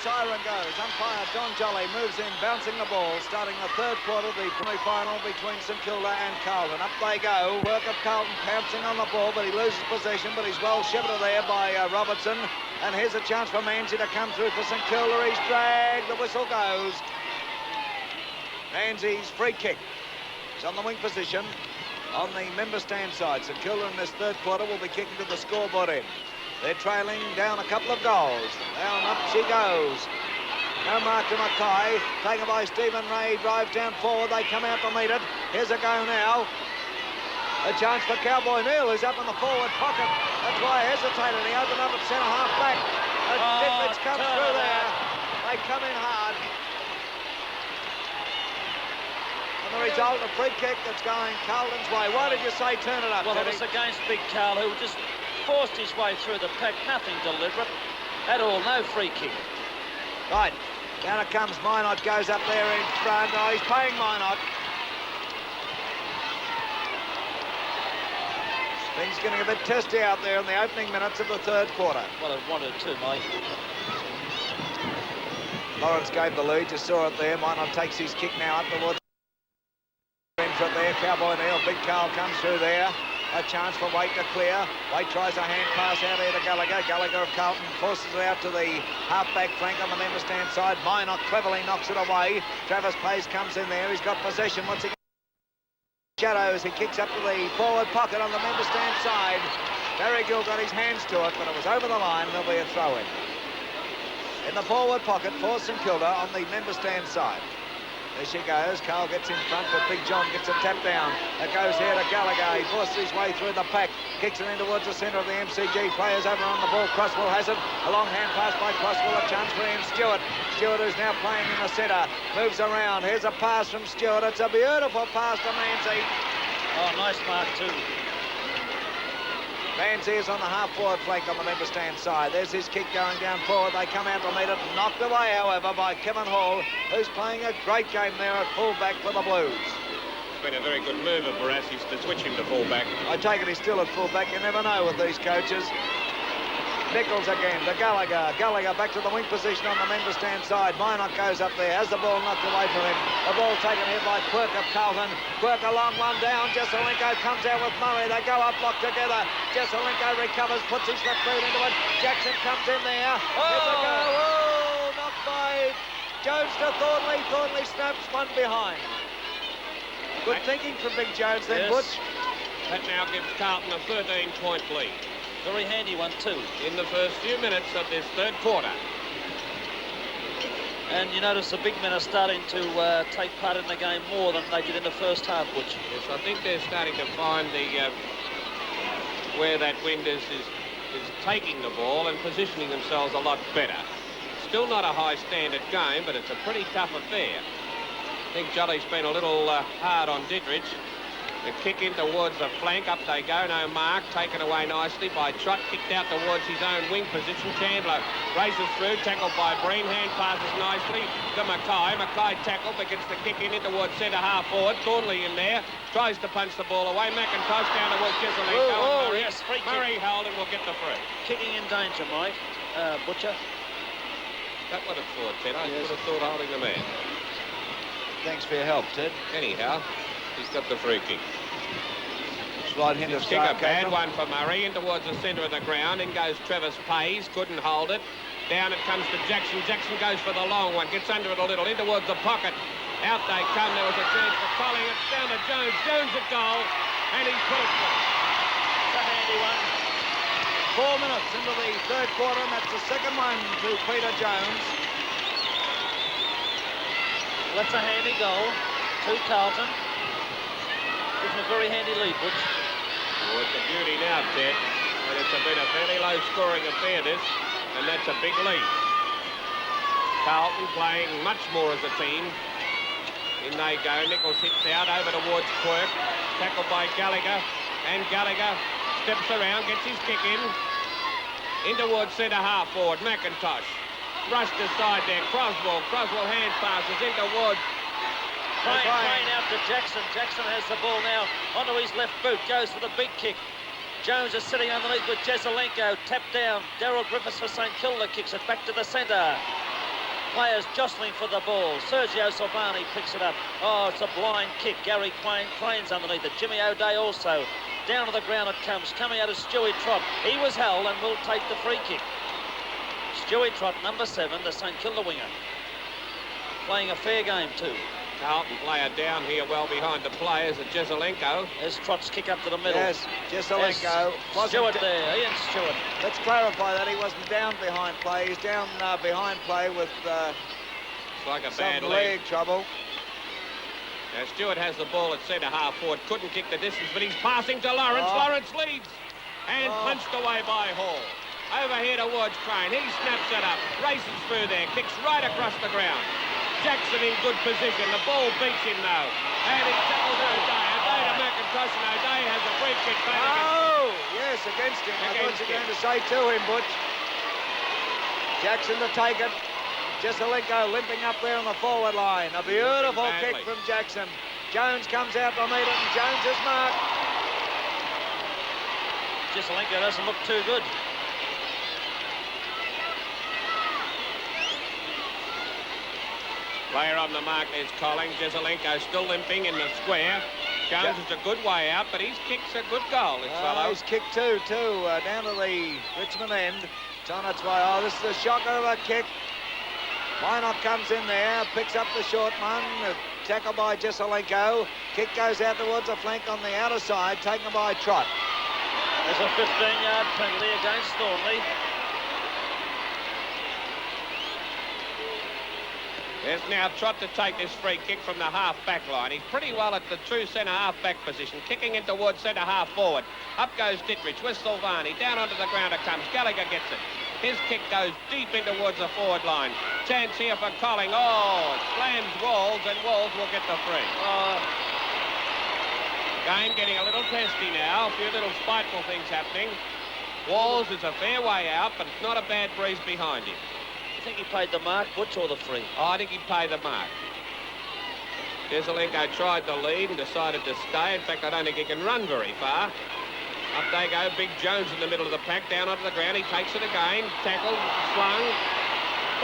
siren goes. Umpire Don Jolly moves in, bouncing the ball, starting the third quarter of the semi-final between St Kilda and Carlton. Up they go. Work of Carlton pouncing on the ball, but he loses possession, but he's well shepherded there by Robertson. And here's a chance for Manzi to come through for St Kilda. He's dragged. The whistle goes. Manzi's free kick. He's on the wing position on the member stand side. St Kilda in this third quarter will be kicking to the scoreboard end. They're trailing down a couple of goals. Down, up she goes. No mark to Mackay. Taken by Stephen Ray. Drives down forward. They come out to meet it. Here's a go now. A chance for Cowboy Neal, who's up in the forward pocket. That's why I hesitated. He opened up at centre half back. Ditwitz comes through there. They come in hard. And the result, a free kick that's going Carlton's way. Why did you say turn it up, Well, Teddy? it was against Big Carl, who just forced his way through the pack. Nothing deliberate at all. No free kick. Right. Down it comes. Minot goes up there in front. Oh, he's paying Minot. Things getting a bit testy out there in the opening minutes of the third quarter. Well, it wanted to, Mike. Lawrence gave the lead. You saw it there. Minot takes his kick now up towards in front there. Cowboy Neal. Big Carl comes through there. A chance for Waite to clear. Waite tries a hand pass out here to Gallagher. Gallagher of Carlton forces it out to the half-back flank on the member stand side. Minot cleverly knocks it away. Travis Pace comes in there. He's got possession. Once again, shadows. He kicks up to the forward pocket on the member stand side. Barry Gill got his hands to it, but it was over the line. There'll be a throw-in. In the forward pocket for St Kilda on the member stand side. There she goes. Carl gets in front, but Big John gets a tap down. It goes here to Gallagher. He forces his way through the pack. Kicks it in towards the centre of the MCG. Players over on the ball. Crosswell has it. A long hand pass by Crosswell. A chance for Ian Stewart. Stewart, who's now playing in the centre, moves around. Here's a pass from Stewart. It's a beautiful pass to Manzi. Oh, nice mark, too. Manzi is on the half-forward flank on the member stand side. There's his kick going down forward. They come out to meet it. Knocked away, however, by Kevin Hall, who's playing a great game there at full-back for the Blues. It's been a very good move of Barassis to switch him to full-back. I take it he's still at full-back. You never know with these coaches. Nichols again to Gallagher. Gallagher back to the wing position on the member stand side. Minot goes up there. Has the ball knocked away from him. The ball taken here by Quirk of Carlton. Quirk a long one down. Jesselenko comes out with Murray. They go up, locked together. Jesselenko recovers, puts his left boot into it. Jackson comes in there. Here's a go. Oh, knocked by Jones to Thornley. Thornley snaps one behind. Good thinking from Big Jones then, Yes. Butch. That now gives Carlton a 13-point lead Very handy one, too. in the first few minutes of this third quarter. And you notice the big men are starting to take part in the game more than they did in the first half, Butch. Yes, I think they're starting to find the where that wind is taking the ball and positioning themselves a lot better. Still not a high standard game, but it's a pretty tough affair. I think Jolly's been a little hard on Dittrich. The kick in towards the flank. Up they go. No mark. Taken away nicely by Trott. Kicked out towards his own wing position. Chandler races through. Tackled by Breen. Hand passes nicely to Mackay. Mackay tackled but gets the kick in towards centre half forward. Thornley in there. Tries to punch the ball away. McIntosh down towards Jesselenko. Oh, yes. Free kick. Murray Holden will get the free. Kicking in danger, Mike. Butcher. That's what it's for, Ted. I would have thought holding the man. Thanks for your help, Ted. Anyhow, he's got the free kick. Slight hint of Kick a bad sarcasm. one for Murray in towards the centre of the ground. In goes Travis Pays. Couldn't hold it. Down it comes to Jackson. Jackson goes for the long one. Gets under it a little. In towards the pocket. Out they come. There was a chance for Colling. It's down to Jones. Jones at goal. And he's put it through. It's a handy one. 4 minutes into the third quarter, and that's the second one to Peter Jones. That's a handy goal to Carlton. Gives him a very handy lead, Butch. Oh, it's a beauty now, Ted. And it's been a fairly low-scoring affair, this. And that's a big lead. Carlton playing much more as a team. In they go. Nichols hits out over towards Quirk. Tackled by Gallagher. And Gallagher steps around, gets his kick in. In towards centre half forward. McIntosh. Rushed aside there. Croswell. Croswell hand passes in towards. Playing out to Jackson. Jackson has the ball now onto his left boot. Goes for the big kick. Jones is sitting underneath with Jesselenko. Tapped down. Daryl Griffiths for St Kilda kicks it back to the centre. Players jostling for the ball. Sergio Silvani picks it up. Oh, it's a blind kick. Gary Crane's underneath it. Jimmy O'Day also. Down to the ground it comes. Coming out of Stewie Trott. He was held and will take the free kick. Stewie Trott, number 7, the St Kilda winger. Playing a fair game too. Carlton player down here well behind the players at Jezelenko. There's Trott's kick up to the middle. Yes, Jezelenko. Stewart there, Ian Stewart. Let's clarify that he wasn't down behind play. He's down behind play with It's like a bad some leg. leg trouble. Now Stewart has the ball at centre half forward. Couldn't kick the distance, but he's passing to Lawrence. Oh. Lawrence leads. And punched away by Hall. Over here towards Crane. He snaps it up. Races through there. Kicks right across the ground. Jackson in good position. The ball beats him though. And he tackles O'Day. O'Day to McIntosh, and O'Day has a free kick. Oh, yes, against him. I thought you were going to say to him, Butch. Jackson to take it. Jezelenko limping up there on the forward line. A beautiful kick from Jackson. Jones comes out to meet it, and Jones is marked. Jezelenko doesn't look too good. Player on the mark, there's Colling. Jezelenko still limping in the square. Jones is a good way out, but his kick's a good goal, this fellow. He's kicked too, down to the Richmond end. It's on its way. Oh, this is a shocker of a kick. Minot comes in there, picks up the short one. Tackled by Jezelenko. Kick goes out towards the flank on the outer side, taken by Trott. There's a 15-yard penalty against Thornley. There's now Trott to take this free kick from the half-back line. He's pretty well at the true centre half-back position, kicking in towards centre half forward. Up goes Dittrich with Silvani. Down onto the ground it comes. Gallagher gets it. His kick goes deep in towards the forward line. Chance here for Colling. Oh, slams Walls, and Walls will get the free. Game getting a little testy now. A few little spiteful things happening. Walls is a fair way out, but it's not a bad breeze behind him. I think he paid the mark, Butch, or the free? Oh, I think he paid the mark. Jezelenko tried the lead and decided to stay. In fact, I don't think he can run very far. Up they go. Big Jones in the middle of the pack. Down onto the ground. He takes it again. Tackled. Slung.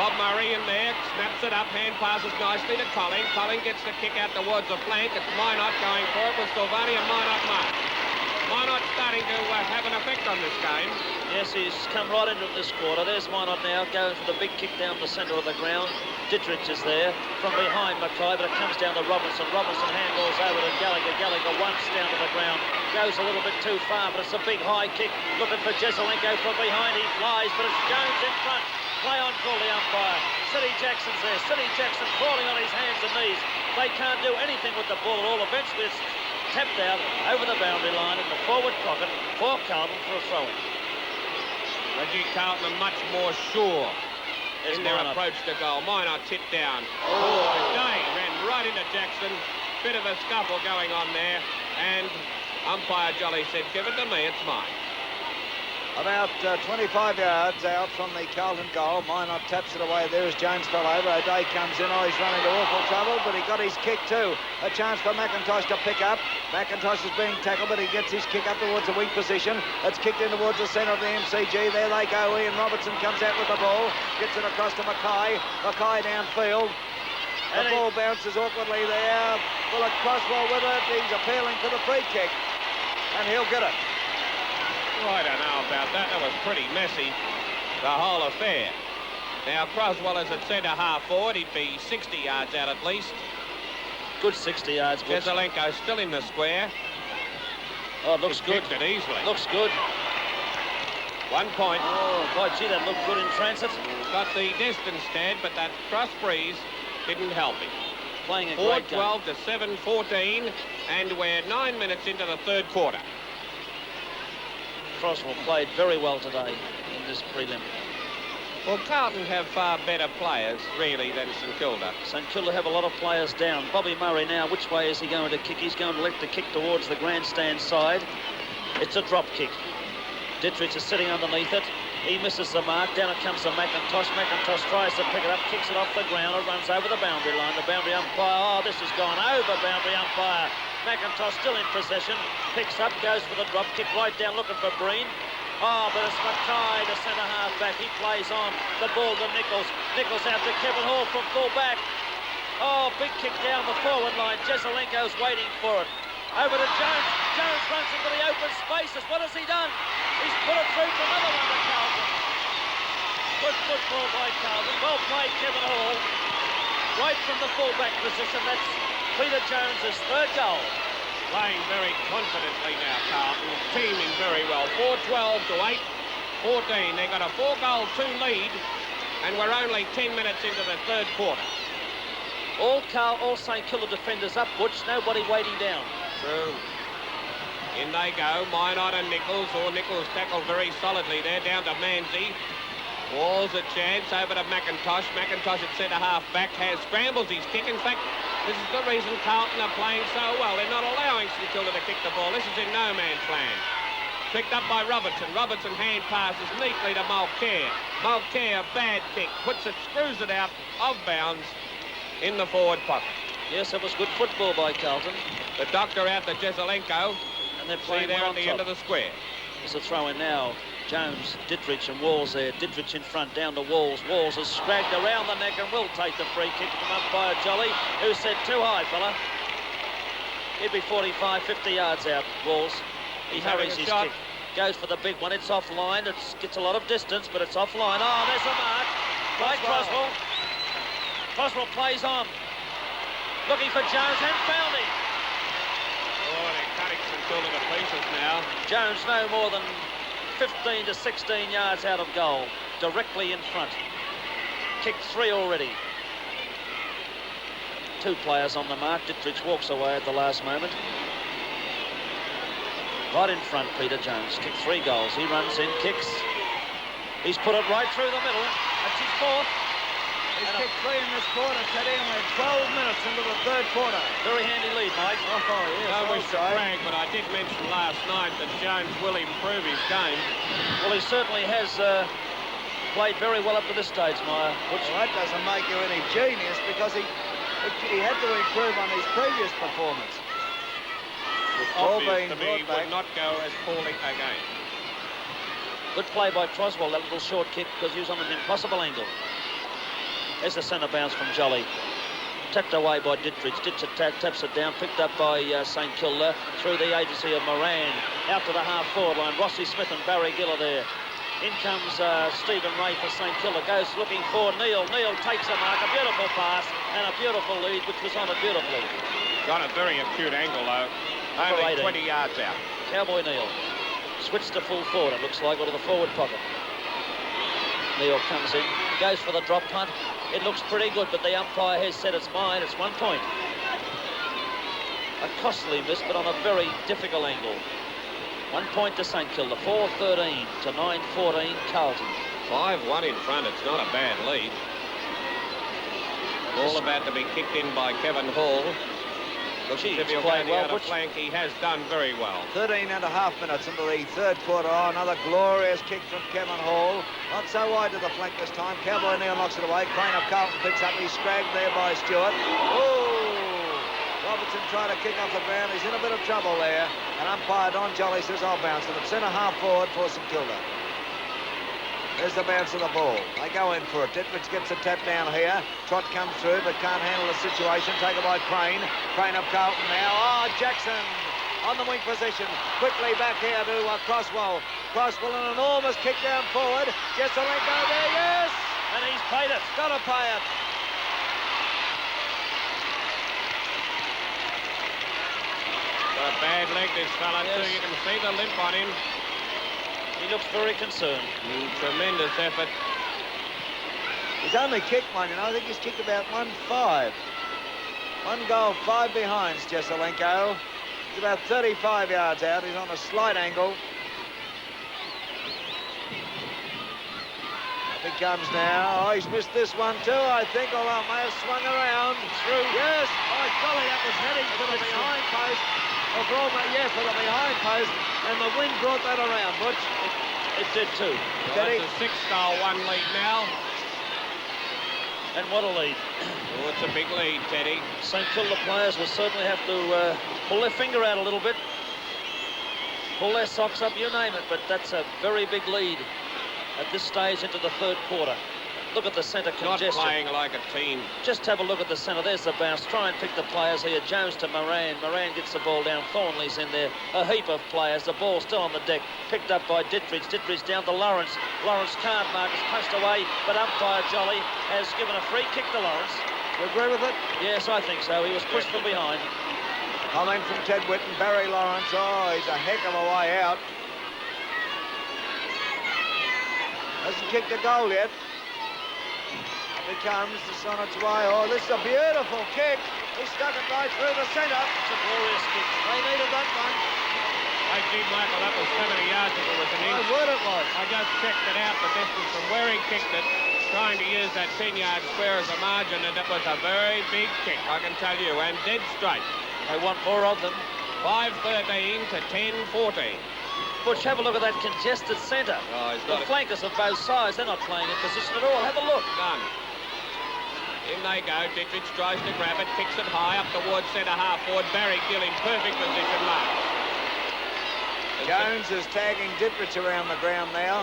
Bob Murray in there. Snaps it up. Hand passes nicely to Colling. Colling gets the kick out towards the flank. It's Minot going for it with Silvani, and Minot marks. Minot starting to have an effect on this game. Yes, he's come right into this quarter. There's Minot now going for the big kick down the centre of the ground. Dittrich is there from behind Mackay, but it comes down to Robinson. Robinson handballs over to Gallagher. Gallagher once down to the ground. Goes a little bit too far, but it's a big high kick. Looking for Jezelenko from behind. He flies, but it's Jones in front. Play on, call the umpire. City Jackson's there. City Jackson crawling on his hands and knees. They can't do anything with the ball at all. Eventually it's tapped out over the boundary line in the forward pocket for Carlton for a throw-in. Reggie Carlton are much more sure in their approach to goal. Minot's hit down. Oh, Day ran right into Jackson. Bit of a scuffle going on there. And umpire Jolly said, give it to me, it's mine. About 25 yards out from the Carlton goal. Minot taps it away there as Jones fell over. O'Day comes in. Oh, he's run into awful trouble, but he got his kick too. A chance for McIntosh to pick up. McIntosh is being tackled, but he gets his kick up towards the weak position. It's kicked in towards the centre of the MCG. There they go. Ian Robertson comes out with the ball. Gets it across to Mackay. Mackay downfield. The ball bounces awkwardly there. Bullock Croswell with it. He's appealing for the free kick, and he'll get it. Well, I don't know about that. That was pretty messy, the whole affair. Now, Croswell is at centre half forward. He'd be 60 yards out at least. Good 60 yards. Jezelenko still in the square. Oh, it looks good. Kicked it easily. Looks good. 1 point. Oh, boy, gee, that looked good in transit. Got the distance, Dad, but that cross breeze didn't help him. Playing a great game. 4-12 to 7-14, and we're 9 minutes into the third quarter. Croswell played very well today in this prelim. Well, Carlton have far better players, really, than St Kilda. St Kilda have a lot of players down. Bobby Murray now, which way is he going to kick? He's going to lift the kick towards the grandstand side. It's a drop kick. Dittrich is sitting underneath it. He misses the mark. Down it comes to McIntosh. McIntosh tries to pick it up, kicks it off the ground. It runs over the boundary line. The boundary umpire, oh, this has gone over boundary umpire. McIntosh still in possession. Picks up, goes for the drop kick right down, looking for Breen. Oh, but it's Mackay, the centre half back. He plays on. The ball to Nichols. Nichols out to Kevin Hall from full back. Oh, big kick down the forward line. Jesaulenko's waiting for it. Over to Jones. Jones runs into the open spaces. What has he done? He's put it through for another one to Carlton. Good football by Carlton. Well played, Kevin Hall. Right from the full-back position. That's Peter Jones's third goal. Playing very confidently now, Carlton. Teaming very well. 4-12 to 8-14. They've got a 4-goal 2 lead, and we're only 10 minutes into the third quarter. All St Kilda defenders up, Butch. Nobody waiting down. True. In they go. Minot and Nichols. Nichols tackled very solidly there. Down to Manzi. Walls a chance over to McIntosh. McIntosh at centre half back scrambles his kick. In fact, this is the reason Carlton are playing so well. They're not allowing St Kilda to kick the ball. This is in no man's land. Picked up by Robertson. Robertson hand passes neatly to Mulcair. Mulcair, bad kick. Puts it, screws it out of bounds in the forward pocket. Yes, it was good football by Carlton. The doctor out to Jesaulenko. And they're playing there on at the top. end of the square. It's a throw in now. Jones, Dittrich and Walls there. Dittrich in front, down to Walls. Walls has scragged around the neck and will take the free kick from umpire Jolly, who said too high, fella. He'd be 45, 50 yards out, Walls. He hurries his kick. Goes for the big one. It's offline. It gets a lot of distance, but it's offline. Oh, there's a mark by Croswell. Croswell plays on. Looking for Jones and found him. Oh, they're cutting St Kilda to pieces now. Jones no more than 15 to 16 yards out of goal, directly in front. Kicked 3 already. 2 players on the mark. Dittrich walks away at the last moment. Right in front, Peter Jones. Kicked 3 goals. He runs in, kicks. He's put it right through the middle. That's his 4th. He's kicked 3 in this quarter, Teddy, and we're 12 minutes into the third quarter. Very handy lead, Mike. Oh, yes. No wish to brag, but I did mention last night that Jones will improve his game. Well, he certainly has played very well up to this stage, Meyer. Well, that doesn't make you any genius, because he had to improve on his previous performance. It's obvious to me he would not go as poorly again. Good play by Croswell, that little short kick, because he was on an impossible angle. There's the centre bounce from Jolly. Tapped away by Dittrich. Dittrich taps it down, picked up by St Kilda through the agency of Moran. Out to the half-forward line. Rossi Smith and Barry Giller there. In comes Stephen Ray for St Kilda. Goes looking for Neil. Neil takes a mark. A beautiful pass and a beautiful lead, which was on it beautifully. Got a very acute angle, though. Only 20 yards out. Cowboy Neil. Switched to full forward, it looks like, or to the forward pocket. Neil comes in. Goes for the drop punt. It looks pretty good, but the umpire has said it's mine. It's 1 point. A costly miss, but on a very difficult angle. 1 point to St Kilda. 4-13 to 9-14 Carlton. 5-1 in front. It's not a bad lead. Ball about to be kicked in by Kevin Hall. Looks as if he'll go the other flank. He has done very well. 13 and a half minutes into the third quarter. Oh, another glorious kick from Kevin Hall. Not so wide to the flank this time. Cowboy Neil knocks it away. Crane of Carlton picks up. He's scragged there by Stewart. Oh! Robertson tried to kick off the ground. He's in a bit of trouble there. And umpire Don Jolly says, I'll bounce it. It's centre half forward for St Kilda. There's the bounce of the ball. They go in for it. Dittrich gets a tap down here. Trott comes through, but can't handle the situation. Taken by Crane. Crane of Carlton now. Oh, Jackson on the wing position. Quickly back here to Croswell. Croswell, an enormous kick down forward. Jesaulenko there, yes! And he's paid it. Got to pay it. Got a bad leg, this fella, yes. too. You can see the limp on him. He looks very concerned. Tremendous effort. He's only kicked one, you know. I think he's kicked about 1-5. 1 goal, 5 behinds, Jesaulenko. He's about 35 yards out. He's on a slight angle. Up he comes now. Oh, he's missed this one too, I think. Although it may have swung around. Through. Yes. Oh, golly, that was heading for the behind post. For the behind post. And the wind brought that around, Butch. It did too. Well, it's a 6-goal 1 lead now. And what a lead. Oh, it's a big lead, Teddy. St Kilda players will certainly have to pull their finger out a little bit. pull their socks up, you name it, but that's a very big lead at this stage into the third quarter. Look at the centre congestion. Not playing like a team. Just have a look at the centre. There's the bounce. Try and pick the players here. Jones to Moran. Moran gets the ball down. Thornley's in there. A heap of players. The ball still on the deck. Picked up by Dittrich. Dittrich down to Lawrence. Lawrence can't mark. It's punched away, but umpire Jolly has given a free kick to Lawrence. You agree with it? Yes, I think so. He was pushed from behind. Comment from Ted Whitten. Barry Lawrence. Oh, he's a heck of a way out. Hasn't kicked a goal yet. He comes, it's on its way. Oh, this is a beautiful kick. He stuck it right through the centre. It's a glorious kick. They needed that one. Hey, gee, Michael, that was 70 yards if it was an My inch. word it was. I just checked it out, the distance from where he kicked it, trying to use that 10-yard square as a margin, and it was a very big kick, I can tell you, and dead straight. They want more of them. 5-13 to 10-14. Butch, have a look at that congested centre. Oh, he's The got it. flankers of both sides, they're not playing in position at all. Have a look. None. In they go. Dittrich tries to grab it, kicks it high up towards centre half forward. Barry Gill in perfect position, mark. Jones is tagging Dittrich around the ground now.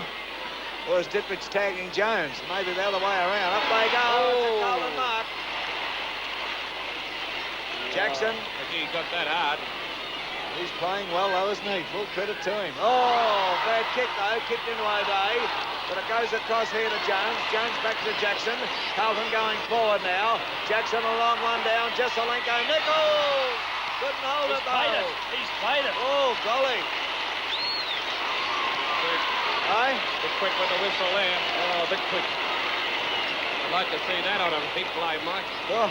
Or is Dittrich tagging Jones? Maybe the other way around. Up they go. It's a goal and mark. Jackson. Gee, he got that hard. He's playing well, though, isn't he? Full credit to him. Oh, bad kick, though. Kicked into O'Day. But it goes across here to Jones. Jones back to Jackson. Carlton going forward now. Jackson a long one down. Jesselenko. Nichols! Couldn't hold He's it, though. played it. He's played it. Oh, golly. Aye? A bit quick with the whistle there. Oh, a bit quick. I'd like to see that on him. He played, Mike. Oh.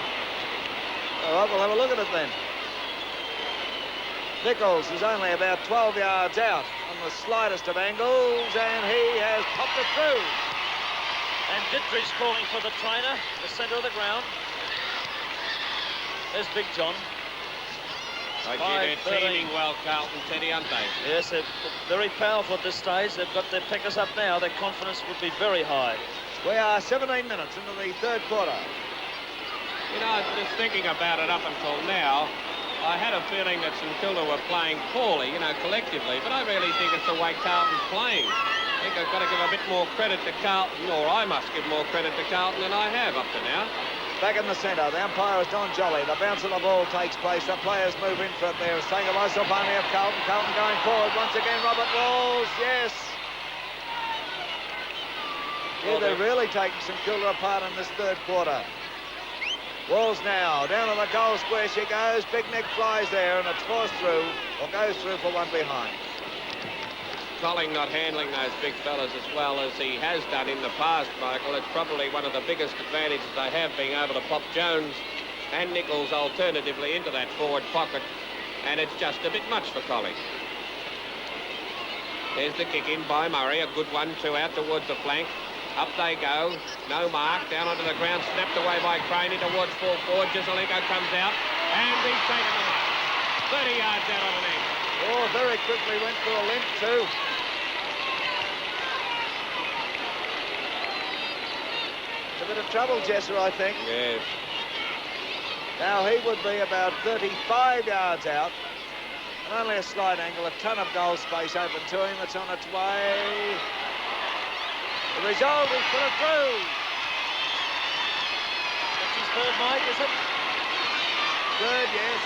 All right, we'll have a look at it then. Nichols is only about 12 yards out on the slightest of angles, and he has popped it through. And Dittrich calling for the trainer, the centre of the ground. There's Big John. I see they're 5-13. teaming well, Carlton, Teddy, aren't they? Yes, they're very powerful at this stage. They've got their pickers up now. Their confidence would be very high. We are 17 minutes into the third quarter. You know, just thinking about it up until now, I had a feeling that St Kilda were playing poorly, you know, collectively, but I really think it's the way Carlton's playing. I think I've got to give a bit more credit to Carlton, or I must give more credit to Carlton than I have up to now. Back in the centre, the umpire is Don Jolly. The bounce of the ball takes place. The players move in for it there. It's taken by Silvani of Carlton. Carlton going forward once again. Robert Walls, yes. Yeah, they're really taking St Kilda apart in this third quarter. Walls now, down to the goal square she goes. Big Nick flies there, and it's forced through, or goes through for one behind. Colling not handling those big fellas as well as he has done in the past, Michael. It's probably one of the biggest advantages they have, being able to pop Jones and Nichols alternatively into that forward pocket, and it's just a bit much for Colling. There's the kick in by Murray, a good one, two out towards the flank. Up they go, no mark, down onto the ground, snapped away by Craney towards full forward. Jesselenko comes out, and he's taken the mark. 30 yards out on an angle. Oh, very quickly went for a limp too. It's a bit of trouble, Jesser, I think. Yes. Now he would be about 35 yards out. And only a slight angle, a ton of goal space open to him. It's on its way. The result is put it through. That's his third, Mike, is it? Good, yes.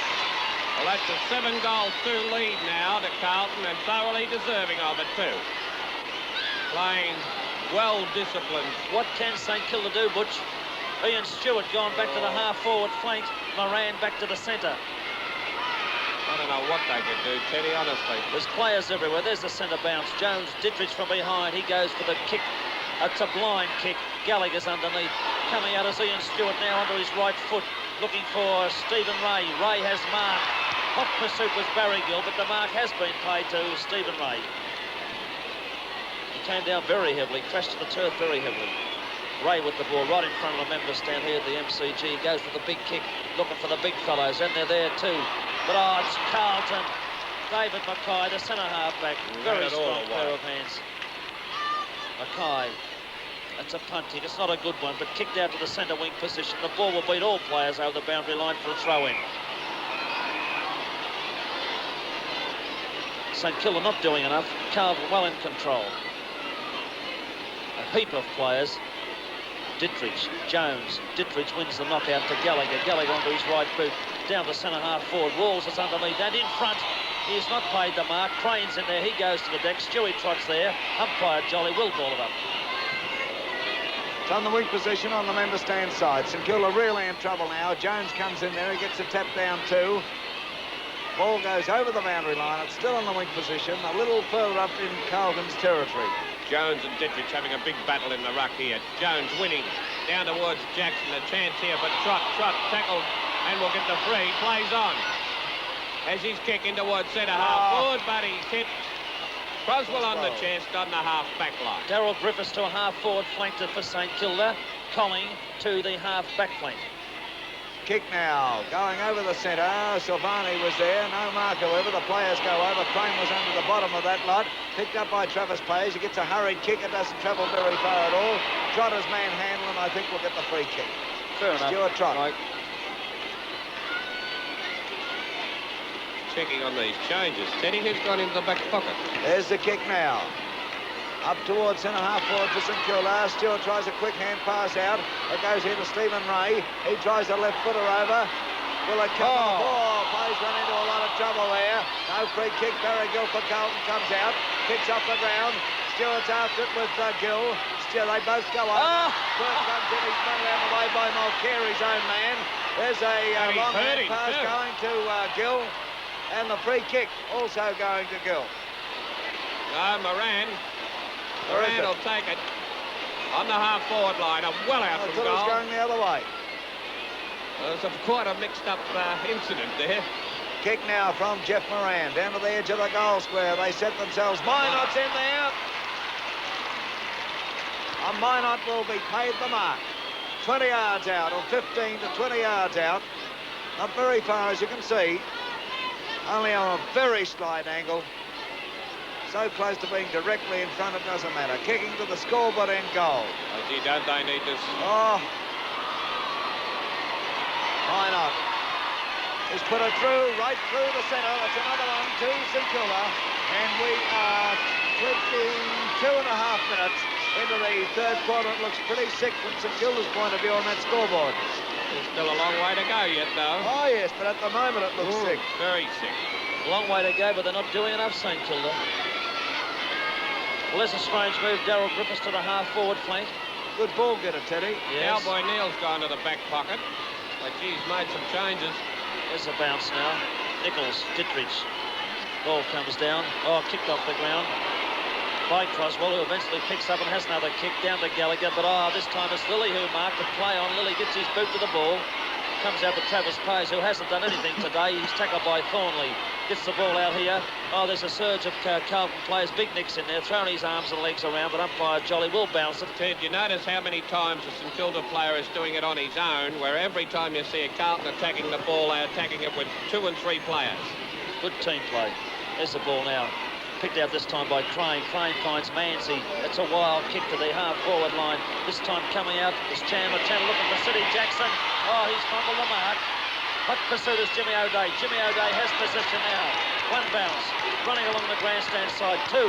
Well, that's a 7-2 lead now to Carlton, and thoroughly deserving of it too. Playing well-disciplined. What can St Kilda do, Butch? Ian Stewart gone back to the half-forward flank. Moran back to the centre. I don't know what they could do, Teddy, honestly. There's players everywhere. There's the centre bounce. Jones, Dittrich from behind. He goes for the kick. It's a blind kick. Gallagher's underneath. Coming out is Ian Stewart now onto his right foot. Looking for Stephen Ray. Ray has marked. Hot pursuit was Barry Gill, but the mark has been paid to Stephen Ray. He came down very heavily, crashed to the turf very heavily. Ray with the ball right in front of the members stand here at the MCG. He goes for the big kick, looking for the big fellows, and they're there too. But oh, it's Carlton. David Mackay, the centre half-back. Very strong pair of hands. Mackay. That's a punt kick. It's not a good one, but kicked out to the centre wing position. The ball will beat all players over the boundary line for a throw-in. St Kilda not doing enough. Carlton well in control. A heap of players. Dittrich, Jones. Dittrich wins the knockout to Gallagher. Gallagher onto his right boot. Down to centre half forward. Walls is underneath and in front. He's not paid the mark. Crane's in there. He goes to the deck. Stewie trots there. Umpire Jolly will ball it up. It's on the weak position on the member stand side. St Kilda really in trouble now. Jones comes in there. He gets a tap down too. Ball goes over the boundary line. It's still in the weak position. A little further up in Carlton's territory. Jones and Dittrich having a big battle in the ruck here. Jones winning down towards Jackson. A chance here, but Trott tackled and will get the free. Plays on. As he's kicking towards centre half forward, but he's hit. Croswell on the chest on the half back line. Darryl Griffiths to a half forward flanked for St Kilda. Colling to the half back flank. Kick now, going over the centre. Silvani was there, no mark however. The players go over. Crane was under the bottom of that lot. Picked up by Travis Page. He gets a hurried kick. It doesn't travel very far at all. Trotter's manhandle, and I think we'll get the free kick. Fair enough. Stuart Trott. Right. Checking on these changes. Teddy has gone into the back pocket. There's the kick now. Up towards centre half forward for St Kilda. Stewart tries a quick hand pass out. It goes here to Stephen Ray. He tries a left footer over. Will it come off? Oh, Page run into a lot of trouble there. No free kick. Barry Gill for Carlton comes out. Kicks off the ground. Stewart's after it with Gill. They both go up. First comes in. He's run around the way by Mulcair, his own man. There's a long hand pass going to Gill. And the free kick also going to Gill. Moran will take it on the half-forward line. Well out from goal. I thought it was going the other way. There's quite a mixed-up incident there. Kick now from Jeff Moran. Down to the edge of the goal square. They set themselves. Minot's in there. A Minot will be paid the mark. 20 yards out, or 15 to 20 yards out. Not very far, as you can see. Only on a very slight angle. So close to being directly in front, it doesn't matter. Kicking to the scoreboard end goal. Oh, gee, don't they need this? Oh. Why not? He's put it through, right through the centre. That's another one to St Kilda. And we are 2.5 minutes into the third quarter. It looks pretty sick from St Kilda's point of view on that scoreboard. There's still a long way to go yet, though. Oh, yes, but at the moment it looks sick. Very sick. Long way to go, but they're not doing enough, St Kilda. Well, there's a strange move. Darryl Griffiths to the half-forward flank. Good ball getter, Teddy. Yes. Cowboy Neal's gone to the back pocket. But, gee, he's made some changes. There's a bounce now. Nichols, Dittrich. Ball comes down. Oh, kicked off the ground by Croswell, who eventually picks up and has another kick down to Gallagher. But, this time it's Lilly who marked the play on. Lilly gets his boot to the ball. Comes out to Travis Page, who hasn't done anything today. He's tackled by Thornley. Gets the ball out here. Oh, there's a surge of Carlton players. Big Nick's in there, throwing his arms and legs around, but umpire Jolly will bounce it. Ted, you notice how many times the St Kilda player is doing it on his own, where every time you see a Carlton attacking the ball, they're attacking it with 2 and 3 players. Good team play. There's the ball now. Picked out this time by Crane. Crane finds Manzi. It's a wild kick to the half-forward line. This time coming out is Chandler. Chandler looking for City Jackson. Oh, he's fumbled the mark. Hot pursuit is Jimmy O'Day. Jimmy O'Day has possession now. One bounce. Running along the grandstand side. 2.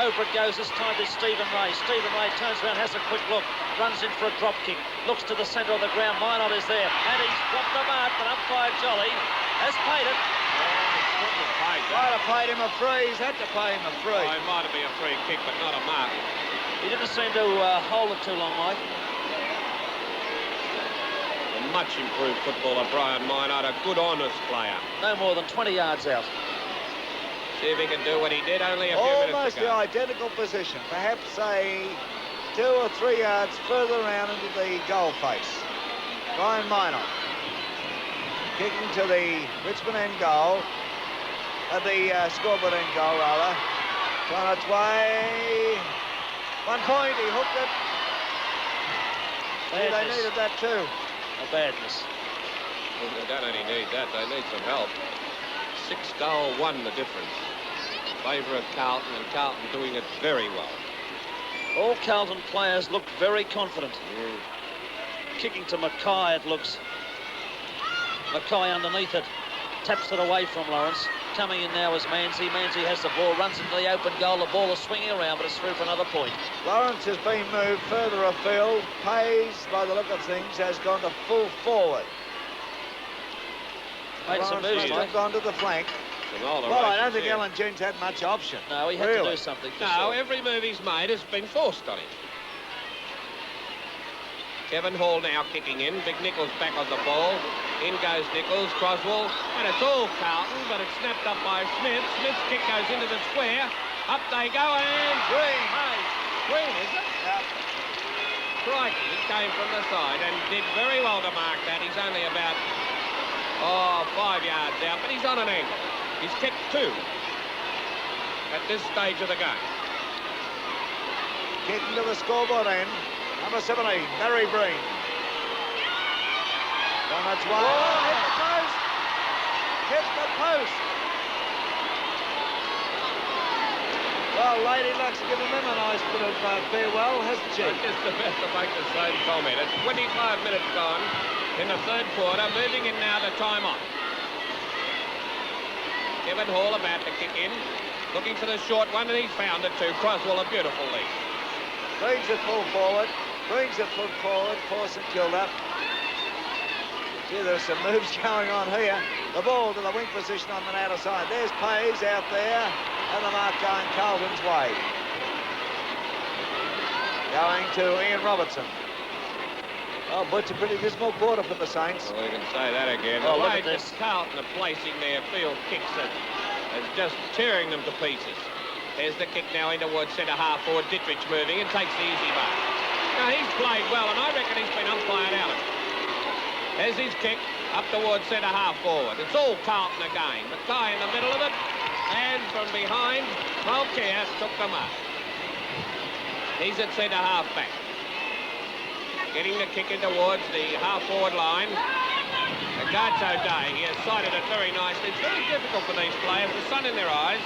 Over it goes this time to Stephen Ray. Stephen Ray turns around, has a quick look. Runs in for a drop kick. Looks to the centre of the ground. Minot is there. And he's dropped the mark, but umpire Jolly has paid it. Might have paid him a free. He's had to pay him a free. Oh, it might have been a free kick, but not a mark. He didn't seem to hold it too long, Mike. A much improved footballer, Brian Minot, a good, honest player. No more than 20 yards out. See if he can do what he did only a few minutes Almost the ago. identical position. Perhaps, say, 2 or 3 yards further around into the goal face. Brian Minot. Kicking to the Richmond end goal. The scoreboard end goal, rather. It's on its way. 1 point, he hooked it. They needed that too. A badness. Well, they don't only need that, they need some help. 6-1 the difference. In favour of Carlton, and Carlton doing it very well. All Carlton players look very confident. Kicking to Mackay, it looks. Mackay underneath it. Taps it away from Lawrence. Coming in now is Manzi. Manzi has the ball, runs into the open goal. The ball is swinging around, but it's through for another point. Lawrence has been moved further afield. Pays, by the look of things, has gone to full forward. Made some moves, Lawrence must have gone to the flank. Well, I don't think Alan Jones had much option. No, he had to do something. No, every move he's made has been forced on him. Kevin Hall now kicking in. Big Nichols back on the ball. In goes Nichols, Croswell, and it's all Carlton, but it's snapped up by Smith. Smith's kick goes into the square. Up they go, and Green. Hey, Green, is it? Yep. Crikey, he came from the side and did very well to mark that. He's only about, 5 yards out, but he's on an angle. He's kicked 2 at this stage of the game. Kicking to the scoreboard end. Number 17, Barry Breen. On its way. Oh, hit the post. Hit the post. Well, Lady Luck's given them a nice bit of farewell, hasn't she? I'm just about to make the same comment. It's 25 minutes gone in the third quarter. Moving in now to time on. Kevin Hall about to kick in. Looking for the short one, and he's found it too. Croswell, a beautiful lead. Brings it full forward. Brings it full forward for St Kilda. Gee, there's some moves going on here. The ball to the wing position on the outer side. There's Pays out there, and the mark going Carlton's way. Going to Ian Robertson. Oh, but it's a pretty dismal quarter for the Saints. Well, you can say that again. Oh, The look way at this. Carlton are placing their field kicks is just tearing them to pieces. There's the kick now in towards centre-half forward. Dittrich moving and takes the easy mark. Now, he's played well, and I reckon he's been umpired out of it. There's his kick up towards centre-half forward. It's all Carlton again. Mackay in the middle of it, and from behind, Mulcair took the mark. He's at centre-half back. Getting the kick in towards the half-forward line. Regards O'Day. He has sighted it very nicely. It's very difficult for these players. The sun in their eyes.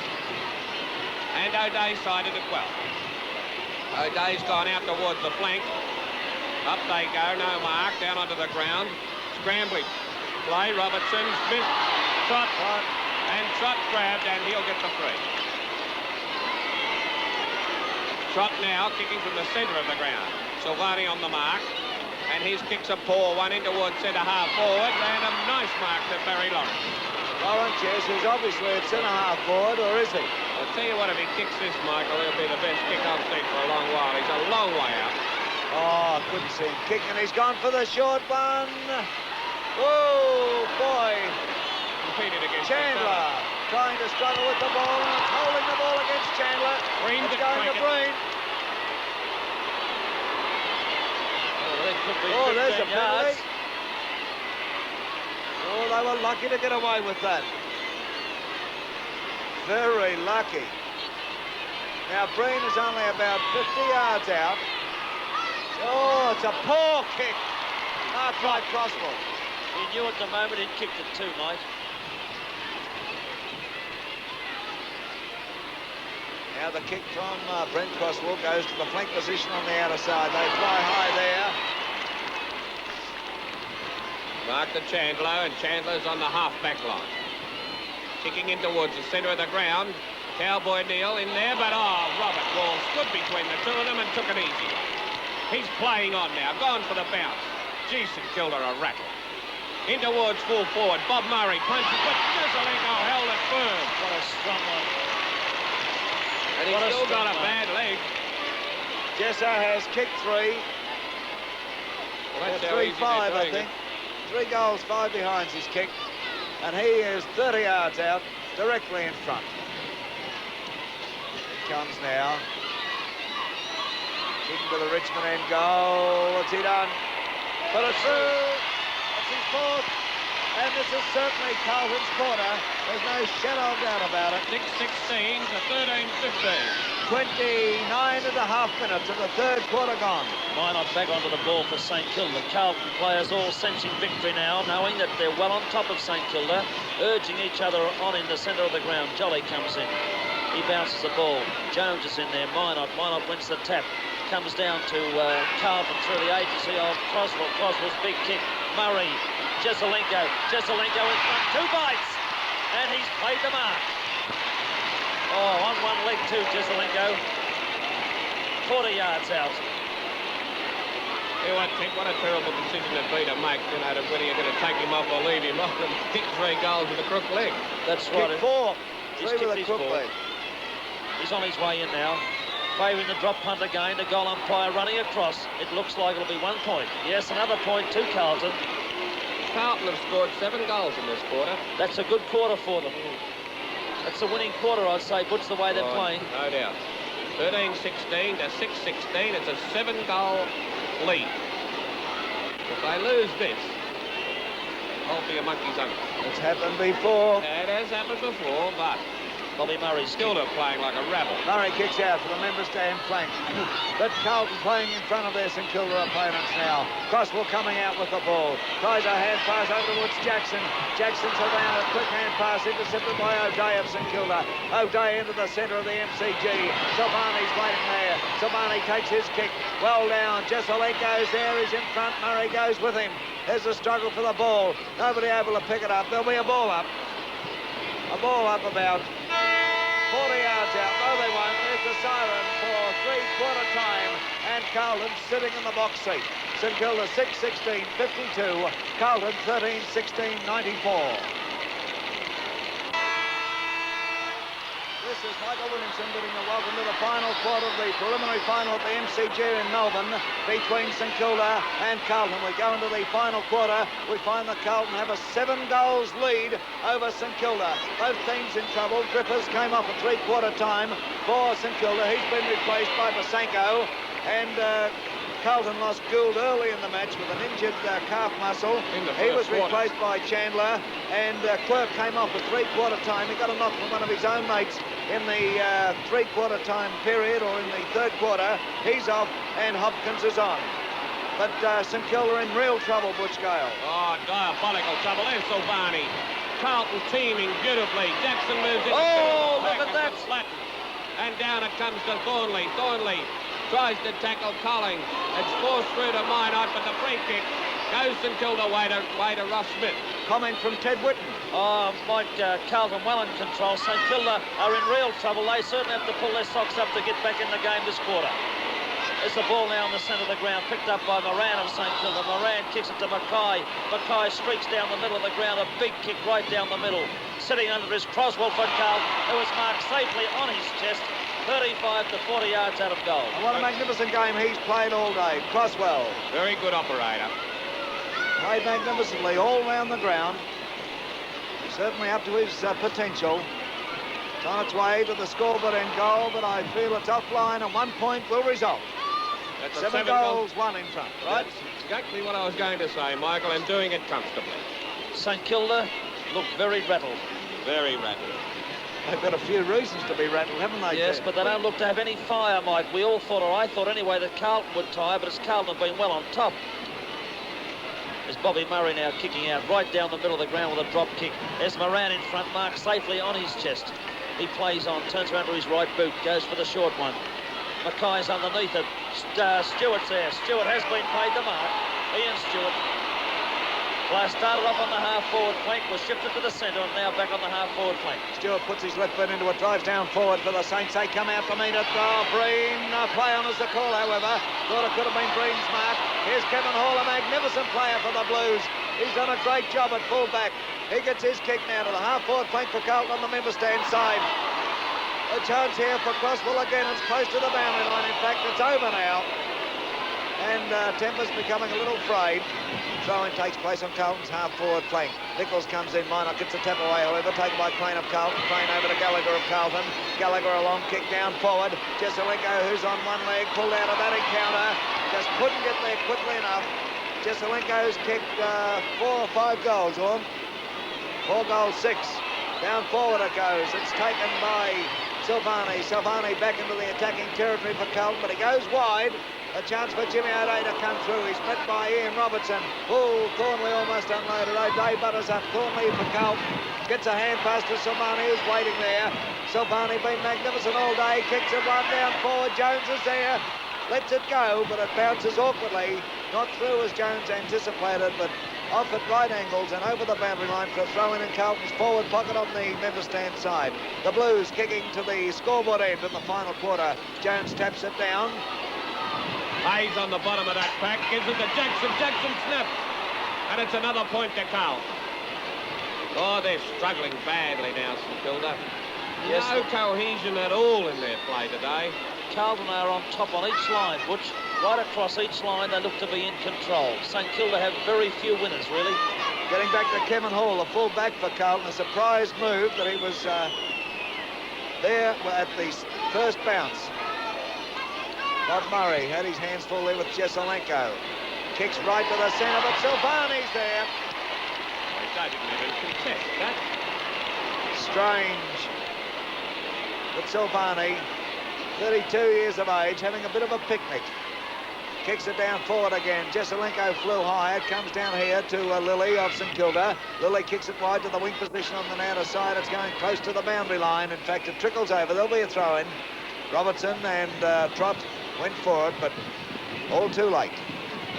And O'Day sighted it well. O'Day's gone out towards the flank. Up they go, no mark, down onto the ground. Scrambling play, Robertson, Smith, Trott, and Trott grabbed, and he'll get the free. Trott now kicking from the centre of the ground. Silvani on the mark, and his kick's a poor one in towards centre-half forward, and a nice mark to Barry Lawrence. Lawrence, yes, is obviously at centre-half forward, or is he? I'll tell you what, if he kicks this, Michael, he'll be the best kick I've seen for a long while. He's a long way out. Oh, I couldn't see him kicking. He's gone for the short one. Oh, boy. Competed against Chandler trying to struggle with the ball, and it's holding the ball against Chandler. Breen It's to going to Cricket. Breen. Oh, there's a penalty. Oh, they were lucky to get away with that. Very lucky. Now, Breen is only about 50 yards out. Oh, it's a poor kick. Not quite Croswell. He knew at the moment he'd kicked it too, mate. Now the kick from Brent Croswell goes to the flank position on the outer side. They fly high there. Mark to Chandler, and Chandler's on the half-back line. Kicking in towards the centre of the ground. Cowboy Neal in there, but Robert Wall stood between the two of them and took an easy one. He's playing on now, gone for the bounce. Gee, St Kilda are rattled. In towards full forward, Bob Murray punches, but Jezelenko held it firm. What a strong one. And he's still got a bad leg. Jessa has kicked 3. Well, that's how 3-5, easy they're I doing think. it. 3 goals, 5 behinds he's kicked. And he is 30 yards out, directly in front. It comes now. Kicking to the Richmond end goal. What's he done? Put it through. That's his 4th. And this is certainly Carlton's quarter. There's no shadow of doubt about it. 6-16 to 13-15. 29 and a half minutes of the third quarter gone. Minot back onto the ball for St Kilda. Carlton players all sensing victory now, knowing that they're well on top of St Kilda, urging each other on in the centre of the ground. Jolly comes in. He bounces the ball. Jones is in there. Minot wins the tap. Comes down to Carlton through the agency of Croswell. Croswell's big kick. Murray. Jezelenko in front. 2 bites. and he's played the mark. Oh, on one leg too, Jesselenko. 40 yards out. You know what, Tick, what a terrible decision it'd be to make, you know, whether you're going to take him off or leave him off and kick 3 goals with a crook leg. That's right. Kick 4. He's 3 with a his crook ball. leg. He's on his way in now. Favouring the drop punt again. The goal umpire running across. It looks like it'll be 1 point. Yes, another point to Carlton. Carlton have scored 7 goals in this quarter. That's a good quarter for them. That's a winning quarter, I'd say, Butch, the way they're playing. No doubt. 13-16 to 6-16. It's a 7-goal lead. If they lose this, I'll be a monkey's uncle. It's happened before. It has happened before, but Bobby Murray's Kilda playing like a rabble. Murray kicks out for the member stand flank. But Carlton playing in front of their St Kilda opponents now. Crosswell coming out with the ball. Tries a hand pass over towards Jackson. Jackson's around a quick hand pass intercepted by O'Day of St Kilda. O'Day into the centre of the MCG. Silvani's waiting there. Silvani takes his kick. Well down. Jesselenko's there. He's in front. Murray goes with him. There's a struggle for the ball. Nobody able to pick it up. There'll be a ball up. A ball up about 40 yards out. No, they won't. There's the siren for 3/4 time. And Carlton sitting in the box seat. St Kilda 6-16, 52. Carlton 13-16, 94. This is Michael Williamson bidding a welcome to the final quarter of the preliminary final at the MCG in Melbourne between St Kilda and Carlton. We go into the final quarter. We find that Carlton have a 7 goals lead over St Kilda. Both teams in trouble. Griffiths came off at 3/4 time for St Kilda. He's been replaced by Basenko, and Carlton lost Gould early in the match with an injured calf muscle. He was replaced by Chandler, and Quirk came off at 3/4 time. He got a knock from one of his own mates in the 3/4 time period, or in the 3rd quarter. He's off, and Hopkins is on. But St Kilda in real trouble, Butch Gale. Oh, diabolical trouble. There's Silvani. Carlton teaming beautifully. Jackson moves in. Oh, look at that. Flat. And down it comes to Thornley. Thornley tries to tackle Colling. It's forced through to Minot, but the free kick goes St Kilda way to Ross Smith. Comment from Ted Whitten. Oh, Mike, Carlton well in control. St Kilda are in real trouble. They certainly have to pull their socks up to get back in the game this quarter. There's the ball now in the centre of the ground, picked up by Moran of St Kilda. Moran kicks it to Mackay. Mackay streaks down the middle of the ground, a big kick right down the middle. Sitting under is Croswell for Carlton, who was marked safely on his chest, 35 to 40 yards out of goal. And what a magnificent game he's played all day. Croswell. Very good operator. Played magnificently all round the ground. Certainly up to his potential. It's on its way to the scoreboard and goal, but I feel it's offline and 1 point will result. That's 7 goals, 1 in front, right? That's exactly what I was going to say, Michael, and doing it comfortably. St Kilda look very rattled. Very rattled. They've got a few reasons to be rattled, haven't they? Yes, Ted? but they don't look to have any fire, Mike. We all thought, or I thought anyway, that Carlton would tire, but it's Carlton been well on top. There's Bobby Murray now kicking out right down the middle of the ground with a drop kick. There's Moran in front, marked safely on his chest. He plays on, turns around to his right boot, goes for the short one. Mackay's underneath it. Stewart's there. Stewart has been paid the mark. Ian Stewart. Started off on the half-forward flank, was shifted to the centre, and now back on the half-forward flank. Stewart puts his left foot into it, drives down forward for the Saints. They come out to meet it. Oh, Breen, play on as the call, however. Thought it could have been Breen's mark. Here's Kevin Hall, a magnificent player for the Blues. He's done a great job at full-back. He gets his kick now to the half-forward flank for Carlton on the member stand side. A chance here for Crosswell again. It's close to the boundary line. In fact, it's over now. And Temper's becoming a little frayed. Throw-in takes place on Carlton's half-forward flank. Nichols comes in. Minot gets a tap away, however, taken by Crane of Carlton. Crane over to Gallagher of Carlton. Gallagher a long kick down forward. Jesselenko, who's on one leg, pulled out of that encounter. Just couldn't get there quickly enough. Jesselenko's kicked 4 or 5 goals on. 4 goals, 6. Down forward it goes. It's taken by Silvani. Silvani back into the attacking territory for Carlton, but he goes wide. A chance for Jimmy O'Day to come through. He's met by Ian Robertson. Oh, Thornley almost unloaded. O'Day butters up. Thornley for Carlton. Gets a hand pass to Silvani, who's waiting there. Silvani been magnificent all day. Kicks it one down forward. Jones is there. Lets it go, but it bounces awkwardly. Not through as Jones anticipated, but off at right angles and over the boundary line for a throw in Carlton's forward pocket on the member stand side. The Blues kicking to the scoreboard end in the final quarter. Jones taps it down. Hayes on the bottom of that pack, gives it to Jackson. Jackson snapped. And it's another point to Carlton. Oh, they're struggling badly now, St Kilda. Yes. No cohesion at all in their play today. Carlton are on top on each line, Butch. Right across each line, they look to be in control. St Kilda have very few winners, really. Getting back to Kevin Hall, the full back for Carlton. A surprise move that he was there at the first bounce. Bob Murray had his hands full there with Jesselenko. Kicks right to the centre, but Silvani's there. They didn't even contest that. Strange. But Silvani, 32 years of age, having a bit of a picnic. Kicks it down forward again. Jesselenko flew high. It comes down here to Lilly of St Kilda. Lilly kicks it wide to the wing position on the outer side. It's going close to the boundary line. In fact, it trickles over. There'll be a throw-in. Robertson and Trott went for it, but all too late.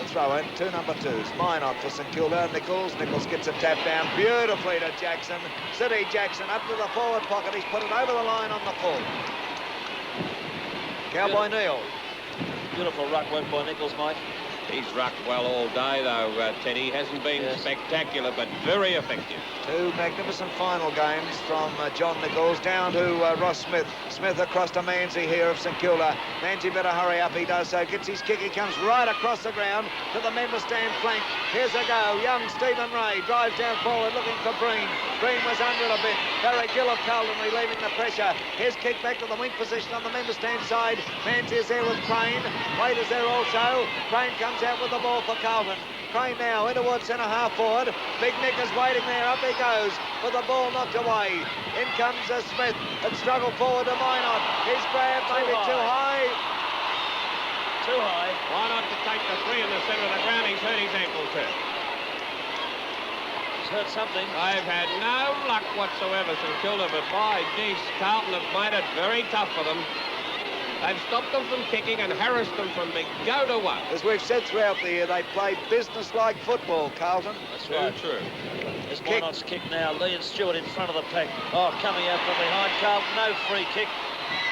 A throw-in, 2 number 2s. Minot for St Kilda. Nichols gets a tap down beautifully to Jackson. City Jackson up to the forward pocket. He's put it over the line on the full. Cowboy Neal. Beautiful ruck work by Nichols, Mike. He's rucked well all day, though, Teddy. Hasn't been spectacular, but very effective. 2 magnificent final games from John Nichols down to Ross Smith. Smith across to Manzi here of St Kilda. Manzi better hurry up. He does so. Gets his kick. He comes right across the ground to the member stand flank. Here's a go. Young Stephen Ray drives down forward looking for Breen. Breen was under it a bit. Barry Gill of Carlton relieving the pressure. His kick back to the wing position on the member stand side. Manzi is there with Crane. Wade is there also. Crane comes out with the ball for Carlton. Crane now in towards centre half forward. Big Nick is waiting there. Up he goes with the ball knocked away. In comes Smith. It struggled forward to Minot. His grab maybe too high. Too high. Why not to take the 3 in the centre of the ground? He's hurt his ankle too. He's hurt something. They've had no luck whatsoever, St Kilda, but by geez, Carlton have made it very tough for them. They've stopped them from kicking and harassed them from big go to one. As we've said throughout the year, they play business-like football, Carlton. That's right. True. There's Minot's kick now. Lee and Stewart in front of the pack. Oh, coming out from behind Carlton. No free kick.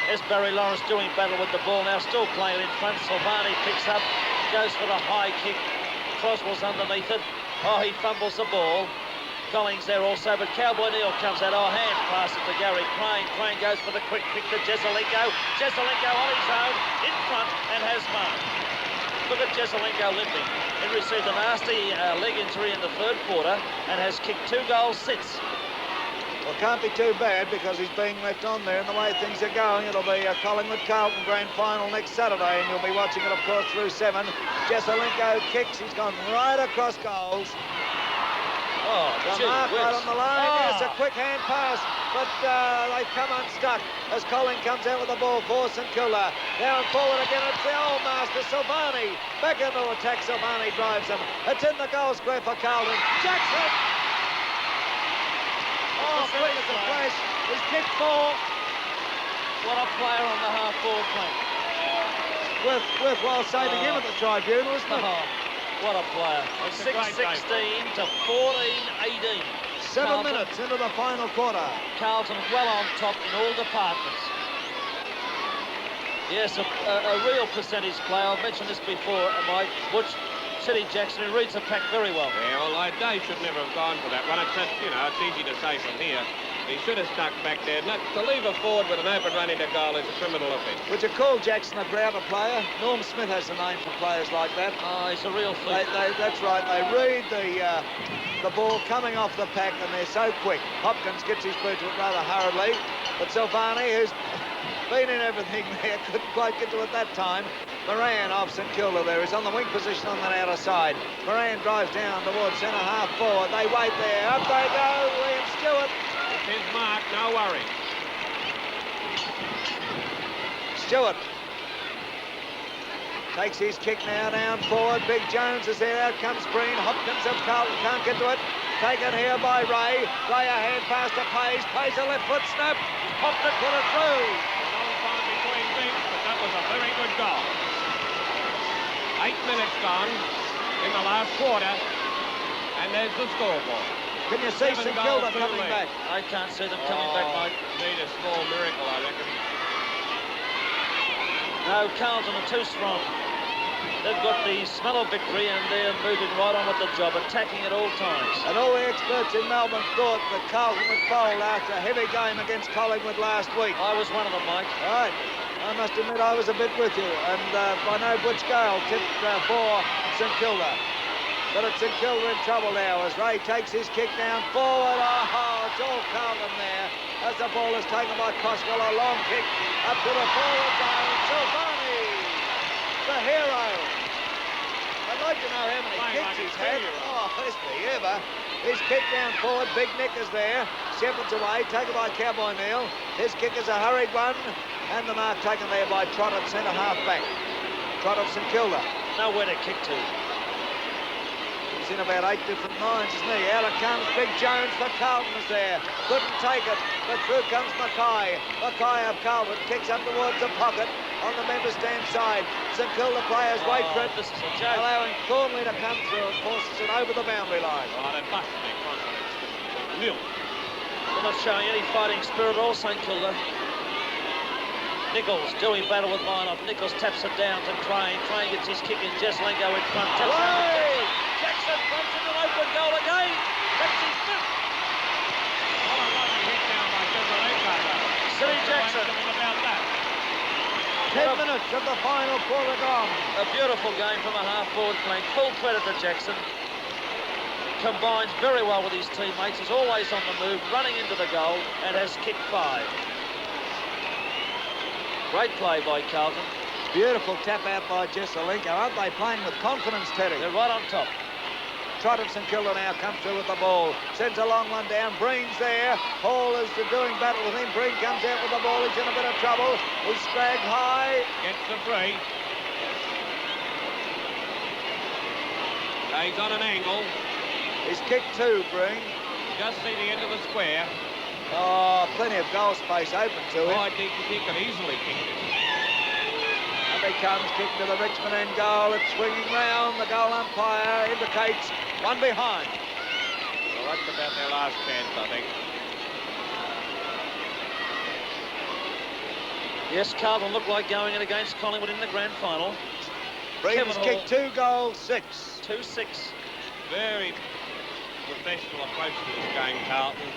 There's Barry Lawrence doing battle with the ball now. Still playing in front. Silvani picks up. Goes for the high kick. Croswell's underneath it. Oh, he fumbles the ball. Collings there also, but Cowboy Neal comes out. Oh, hand pass it to Gary Crane. Crane goes for the quick kick to Jesselenko. Jesselenko on his own, in front, and has marked. Look at Jesselenko limping. He received a nasty leg injury in the 3rd quarter and has kicked 2 goals since. Well, can't be too bad because he's being left on there, and the way things are going, it'll be a Collingwood-Carlton grand final next Saturday, and you'll be watching it, of course, through 7. Jesselenko kicks. He's gone right across goals. Oh, the mark right on the line. Yes, a quick hand pass, but they've come unstuck as Colling comes out with the ball for St Kilda. Down forward again, it's the old master, Silvani. Back into attack, Silvani drives him. It's in the goal square for Carlton. Jackson! Oh, quick as a flash. He's kicked 4. What a player on the half-forward flank. Worthwhile saving him at the tribunal, isn't it? What a player. 6-16 to 14-18. 7 minutes into the final quarter. Carlton well on top in all departments. Yes, a real percentage player. I've mentioned this before, Mike. Butch, City Jackson, who reads the pack very well. Yeah, well, they should never have gone for that one. It's easy to say from here. He should have stuck back there. To leave a forward with an open run into goal is a criminal offence. Would you call Jackson a grouter player? Norm Smith has a name for players like that. Oh, he's a real thief. That's right. They read the ball coming off the pack, and they're so quick. Hopkins gets his boot to it rather hurriedly, but Silvani, who's been in everything there, couldn't quite get to it that time. Moran of St Kilda there is on the wing position on that outer side. Moran drives down towards centre half forward. They wait there. Up they go. Liam Stewart. It's his mark, no worry. Stewart takes his kick now down forward. Big Jones is there. Out comes Breen. Hopkins of Carlton can't get to it. Taken here by Ray. Ray a hand pass to Pays. Pays a left foot snap. Popped it, put it through. A long time between beats, but that was a very good goal. 8 minutes gone in the last quarter. And there's the scoreboard. Can you see 7 St goals, Kilda 2 coming lead. back? I can't see them coming back, mate. Need a small miracle, I reckon. No, Carlton are too strong. They've got the smell of victory and they're moving right on with the job, attacking at all times. And all the experts in Melbourne thought that Carlton would fold after a heavy game against Collingwood last week. I was one of them, Mike. Right. I must admit I was a bit with you. And I know Butch Gale tipped for St Kilda. But it's St Kilda in trouble now as Ray takes his kick down forward. Oh, it's all Carlton there as the ball is taken by Coswell. A long kick up to the forward zone. Silvani, the hero. I'd like to know how many kicks he's had. Oh, best be ever. His kick down forward. Big Nick is there. Shepard's away, taken by Cowboy Neal. His kick is a hurried one. And the mark taken there by Trott at centre half back. Trott of St Kilda. Nowhere to kick to. He's in about 8 different lines, isn't he? Out it comes Big Jones for Carlton is there. Couldn't take it, but through comes Mackay. Mackay of Carlton kicks up towards the pocket on the member stand side. St Kilda players wait for it. This is a joke. Allowing Cornley to come through and forces it over the boundary line. Oh, they busted their confidence. Nil. They're not showing any fighting spirit at all, St Kilda. Nichols doing battle with Minot. Nichols taps it down to Crane. Crane gets his kick in. Jeslenko in front. Taps it. Jackson bumps into an open goal again. That's his fifth. Well, it wasn't hit down by Jeslenko. City Jackson. About that. 10 minutes of the final quarter gone. A beautiful game from a half-forward flank. Full credit to Jackson. Combines very well with his teammates. He's always on the move, running into the goal, and has kicked 5. Great play by Carlton. Beautiful tap out by Jeslenko. Aren't they playing with confidence, Teddy? They're right on top. Trott of St Kilda now comes through with the ball. Sends a long one down. Breen's there. Hall is doing battle with him. Breen comes out with the ball. He's in a bit of trouble. He's dragged high. Gets the free. He's on an angle. He's kicked 2, Breen. Just see the end of the square. Oh, plenty of goal space open to him. Oh, I think he could easily kick it. Up he comes, kick to the Richmond end goal. It's swinging round. The goal umpire indicates one behind. Well, that's about their last chance, I think. Yes, Carlton looked like going in against Collingwood in the grand final. Breen's kicked 2 goals, 6. 2-6. Very professional approach to this game, Carlton.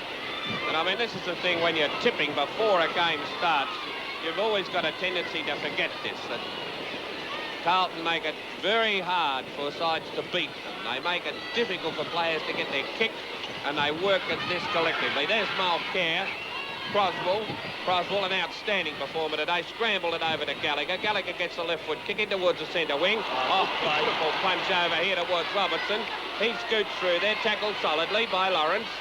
And I mean, this is the thing when you're tipping before a game starts, you've always got a tendency to forget this, that Carlton make it very hard for sides to beat them. They make it difficult for players to get their kick, and they work at this collectively. There's Mulcair. Croswell, an outstanding performer today. Scrambled it over to Gallagher. Gallagher gets the left foot kick in towards the centre wing. Oh, beautiful punch over here towards Robertson. He scoots through there, tackled solidly by Lawrence.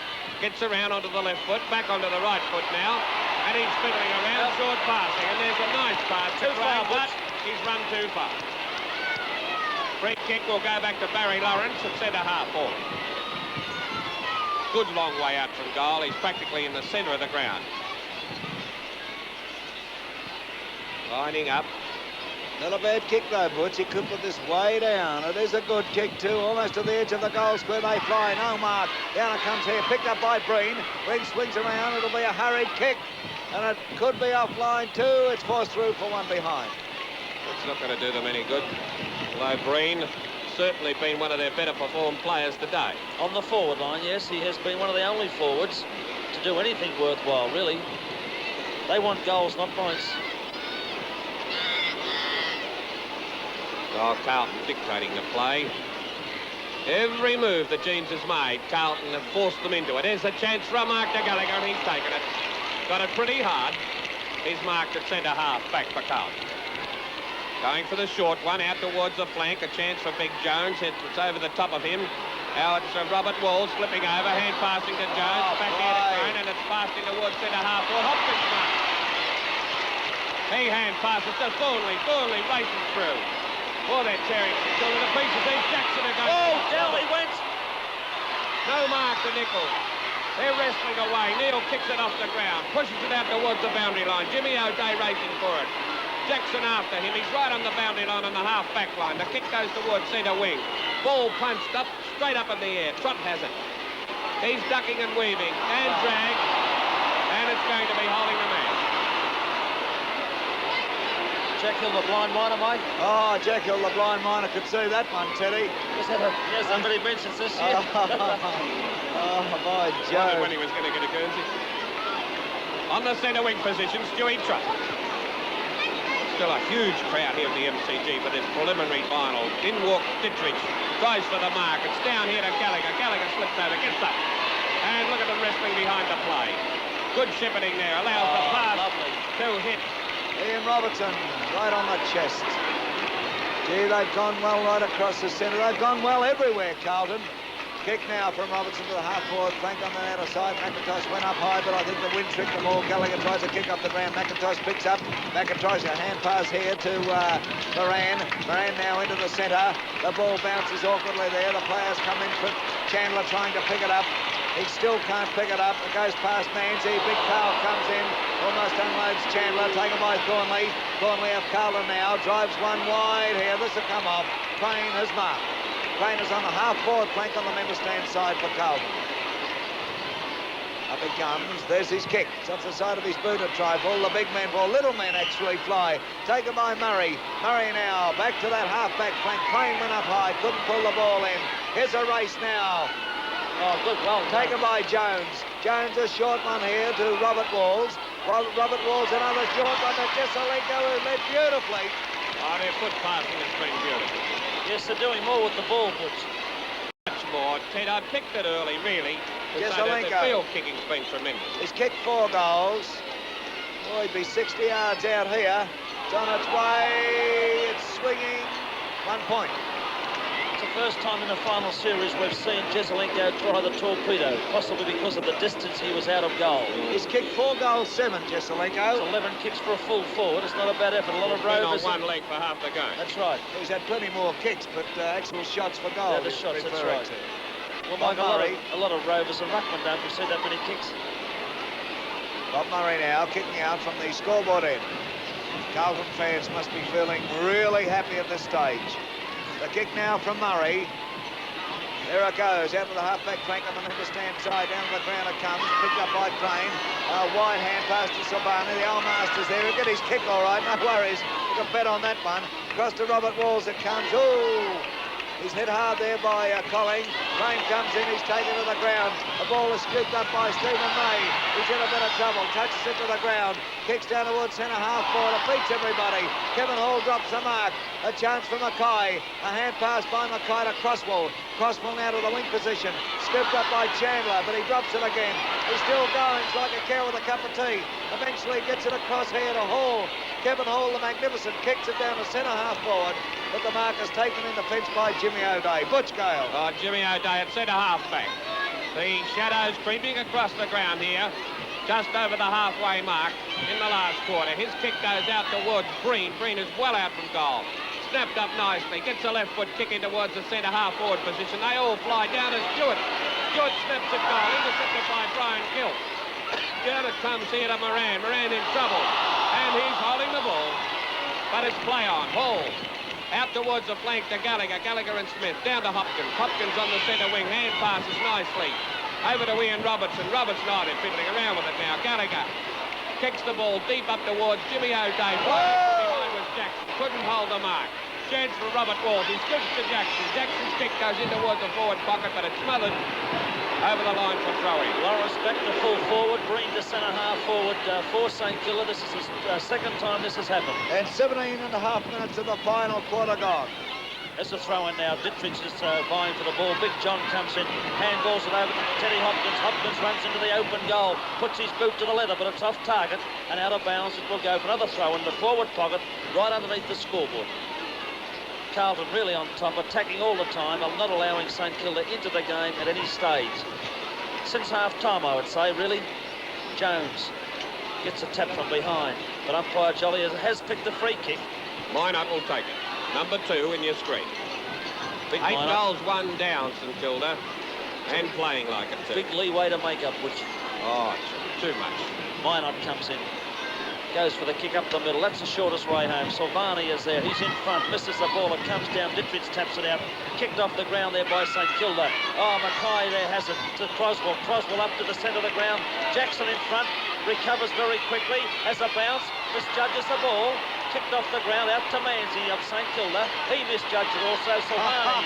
Gets around onto the left foot, back onto the right foot now. And he's fiddling around, short passing. And there's a nice pass to Gray, but he's run too far. Free kick will go back to Barry Lawrence at centre half forward. Good long way out from goal. He's practically in the centre of the ground. Lining up. Not a bad kick though, Butch. He could put this way down. It is a good kick too, almost to the edge of the goal square. They fly. No mark. Down it comes here. Picked up by Breen. Breen swings around. It'll be a hurried kick. And it could be offline too. It's forced through for one behind. It's not going to do them any good. Although Breen certainly been one of their better performed players today. On the forward line, yes, he has been one of the only forwards to do anything worthwhile, really. They want goals, not points. Oh, Carlton dictating the play. Every move that Jeans has made, Carlton have forced them into it. There's a chance for a mark to Gallagher, and he's taken it. Got it pretty hard. He's marked at centre half, back for Carlton. Going for the short one, out towards the flank. A chance for Big Jones. It's over the top of him. Now it's Robert Walls flipping over, hand passing to Jones. Back here to Crane, and it's passed in towards centre half for Hopkins. He hand passes to Thornley. Thornley races through. Oh, they're tearing St Kilda to pieces. There's Jackson again. Oh, down he went. No mark to Nichols. They're wrestling away. Neal kicks it off the ground, pushes it out towards the boundary line. Jimmy O'Day racing for it. Jackson after him. He's right on the boundary line on the half-back line. The kick goes towards centre wing. Ball punched up, straight up in the air. Trott has it. He's ducking and weaving and drag, and it's going to be holding the man. Jack Hill, the blind miner, mate. Oh, Jack Hill, the blind miner, could see that one, Teddy. Yes, somebody mentions this year. Oh, my Wondered Joe. when he was going to get a Guernsey. On the centre wing position, Stewie Trott. Still a huge crowd here at the MCG for this preliminary final. In walks Dittrich, tries for the mark. It's down here to Gallagher. Gallagher slips over, gets up. And look at them wrestling behind the play. Good shepherding there, allows the pass to hit. Ian Robertson, right on the chest. Gee, they've gone well right across the centre. They've gone well everywhere, Carlton. Kick now from Robertson to the half-forward flank on the outer side. McIntosh went up high, but I think the wind tricked them all. Gallagher tries to kick up the ground. McIntosh picks up. McIntosh a hand pass here to Moran. Moran now into the centre. The ball bounces awkwardly there. The players come in for Chandler trying to pick it up. He still can't pick it up. It goes past Manzi. Big Carl comes in. Almost unloads Chandler. Taken by Thornley. Thornley of Carlton now. Drives one wide here. This will come off. Crane has marked. Crane is on the half-forward flank on the member stand side for Carlton. Up he comes. There's his kick. It's off the side of his boot a trifle. The big man ball. Little men actually fly. Taken by Murray. Murray now back to that half-back flank. Crane went up high. Couldn't pull the ball in. Here's a race now. Oh, good, well taken by Jones. Jones a short one here to Robert Walls. Robert Walls another short one to Jesselenko, who led beautifully. Oh, their foot passing has been beautiful. Yes, they're doing more with the ball, Butch. Much more. Ted, I picked it early, really. Jesselenko. The field kicking's been tremendous. He's kicked 4 goals. Oh, he'd be 60 yards out here. It's on its way. It's swinging. 1 point. It's the first time in the final series we've seen Jesselenko try the torpedo, possibly because of the distance he was out of goal. He's kicked 4 goals, 7, Jesselenko. It's 11 kicks for a full forward. It's not a bad effort. A lot of rovers. On one leg for half the game. That's right. He's had plenty more kicks, but actual shots for goal. Yeah, the shots, that's right. Well, Mike, a lot of rovers and ruckmen don't receive that many kicks. Bob Murray now kicking out from the scoreboard end. Carlton fans must be feeling really happy at this stage. The kick now from Murray. There it goes, out to the half-back flank on the member stand side. Down to the ground it comes, picked up by Crane. Wide hand pass to Silvani. The old master's there. He'll get his kick all right, no worries. You can bet on that one. Across to Robert Walls it comes. Ooh! He's hit hard there by Colling. Crane comes in, he's taken to the ground. The ball is scooped up by Stephen May. He's in a bit of trouble, touches it to the ground. Kicks down towards centre half forward, it beats everybody. Kevin Hall drops the mark. A chance for Mackay. A hand pass by Mackay to Crosswell. Crosswell now to the wing position. Scooped up by Chandler, but he drops it again. He's still going, it's like a cow with a cup of tea. Eventually gets it across here to Hall. Kevin Hall, the magnificent, kicks it down to centre half forward, but the mark is taken in defence by Jimmy O'Day. Butch Gale. Oh, Jimmy O'Day at centre half back. The shadows creeping across the ground here, just over the halfway mark in the last quarter. His kick goes out towards Breen. Breen is well out from goal. Snapped up nicely, gets a left foot kick in towards the centre half forward position. They all fly down to Stewart. Stewart snaps at goal, intercepted by Brian Gill. Down it comes here to Moran. Moran in trouble. And he's holding the ball. But it's play on. Hall. Out towards the flank to Gallagher. Gallagher and Smith. Down to Hopkins. Hopkins on the centre wing. Hand passes nicely. Over to Ian Robertson. Robertson on it. Fiddling around with it now. Gallagher kicks the ball deep up towards Jimmy O'Day. Behind was Jackson. Couldn't hold the mark. Chance for Robert Walls. He scoops to Jackson. Jackson's kick goes in towards the forward pocket, but it's smothered over the line for throwing. Loris back to full forward, Breen to centre half forward for St Kilda. This is the second time this has happened. And 17 and a half minutes of the final quarter gone. That's a throw in now. Dittrich is vying for the ball. Big John comes in, handballs it over to Teddy Hopkins. Hopkins runs into the open goal, puts his boot to the leather, but it's off target and out of bounds. It will go for another throw in the forward pocket, right underneath the scoreboard. Carlton really on top, attacking all the time, not allowing St Kilda into the game at any stage. Since half-time, I would say, really. Jones gets a tap from behind, but umpire Jolly has picked the free kick. Minot will take it. Number 2 in your screen. Big 8 Minot. goals, 1 down, St Kilda, and playing like it too. Big leeway to make up, which Oh, it's too much. Minot comes in. Goes for the kick up the middle. That's the shortest way home. Silvani is there. He's in front. Misses the ball. It comes down. Dittrich taps it out. Kicked off the ground there by St Kilda. Oh, Mackay there has it to Croswell. Croswell up to the centre of the ground. Jackson in front. Recovers very quickly. Has a bounce. Misjudges the ball. Kicked off the ground out to Manzi of St Kilda. He misjudged it also. Silvani.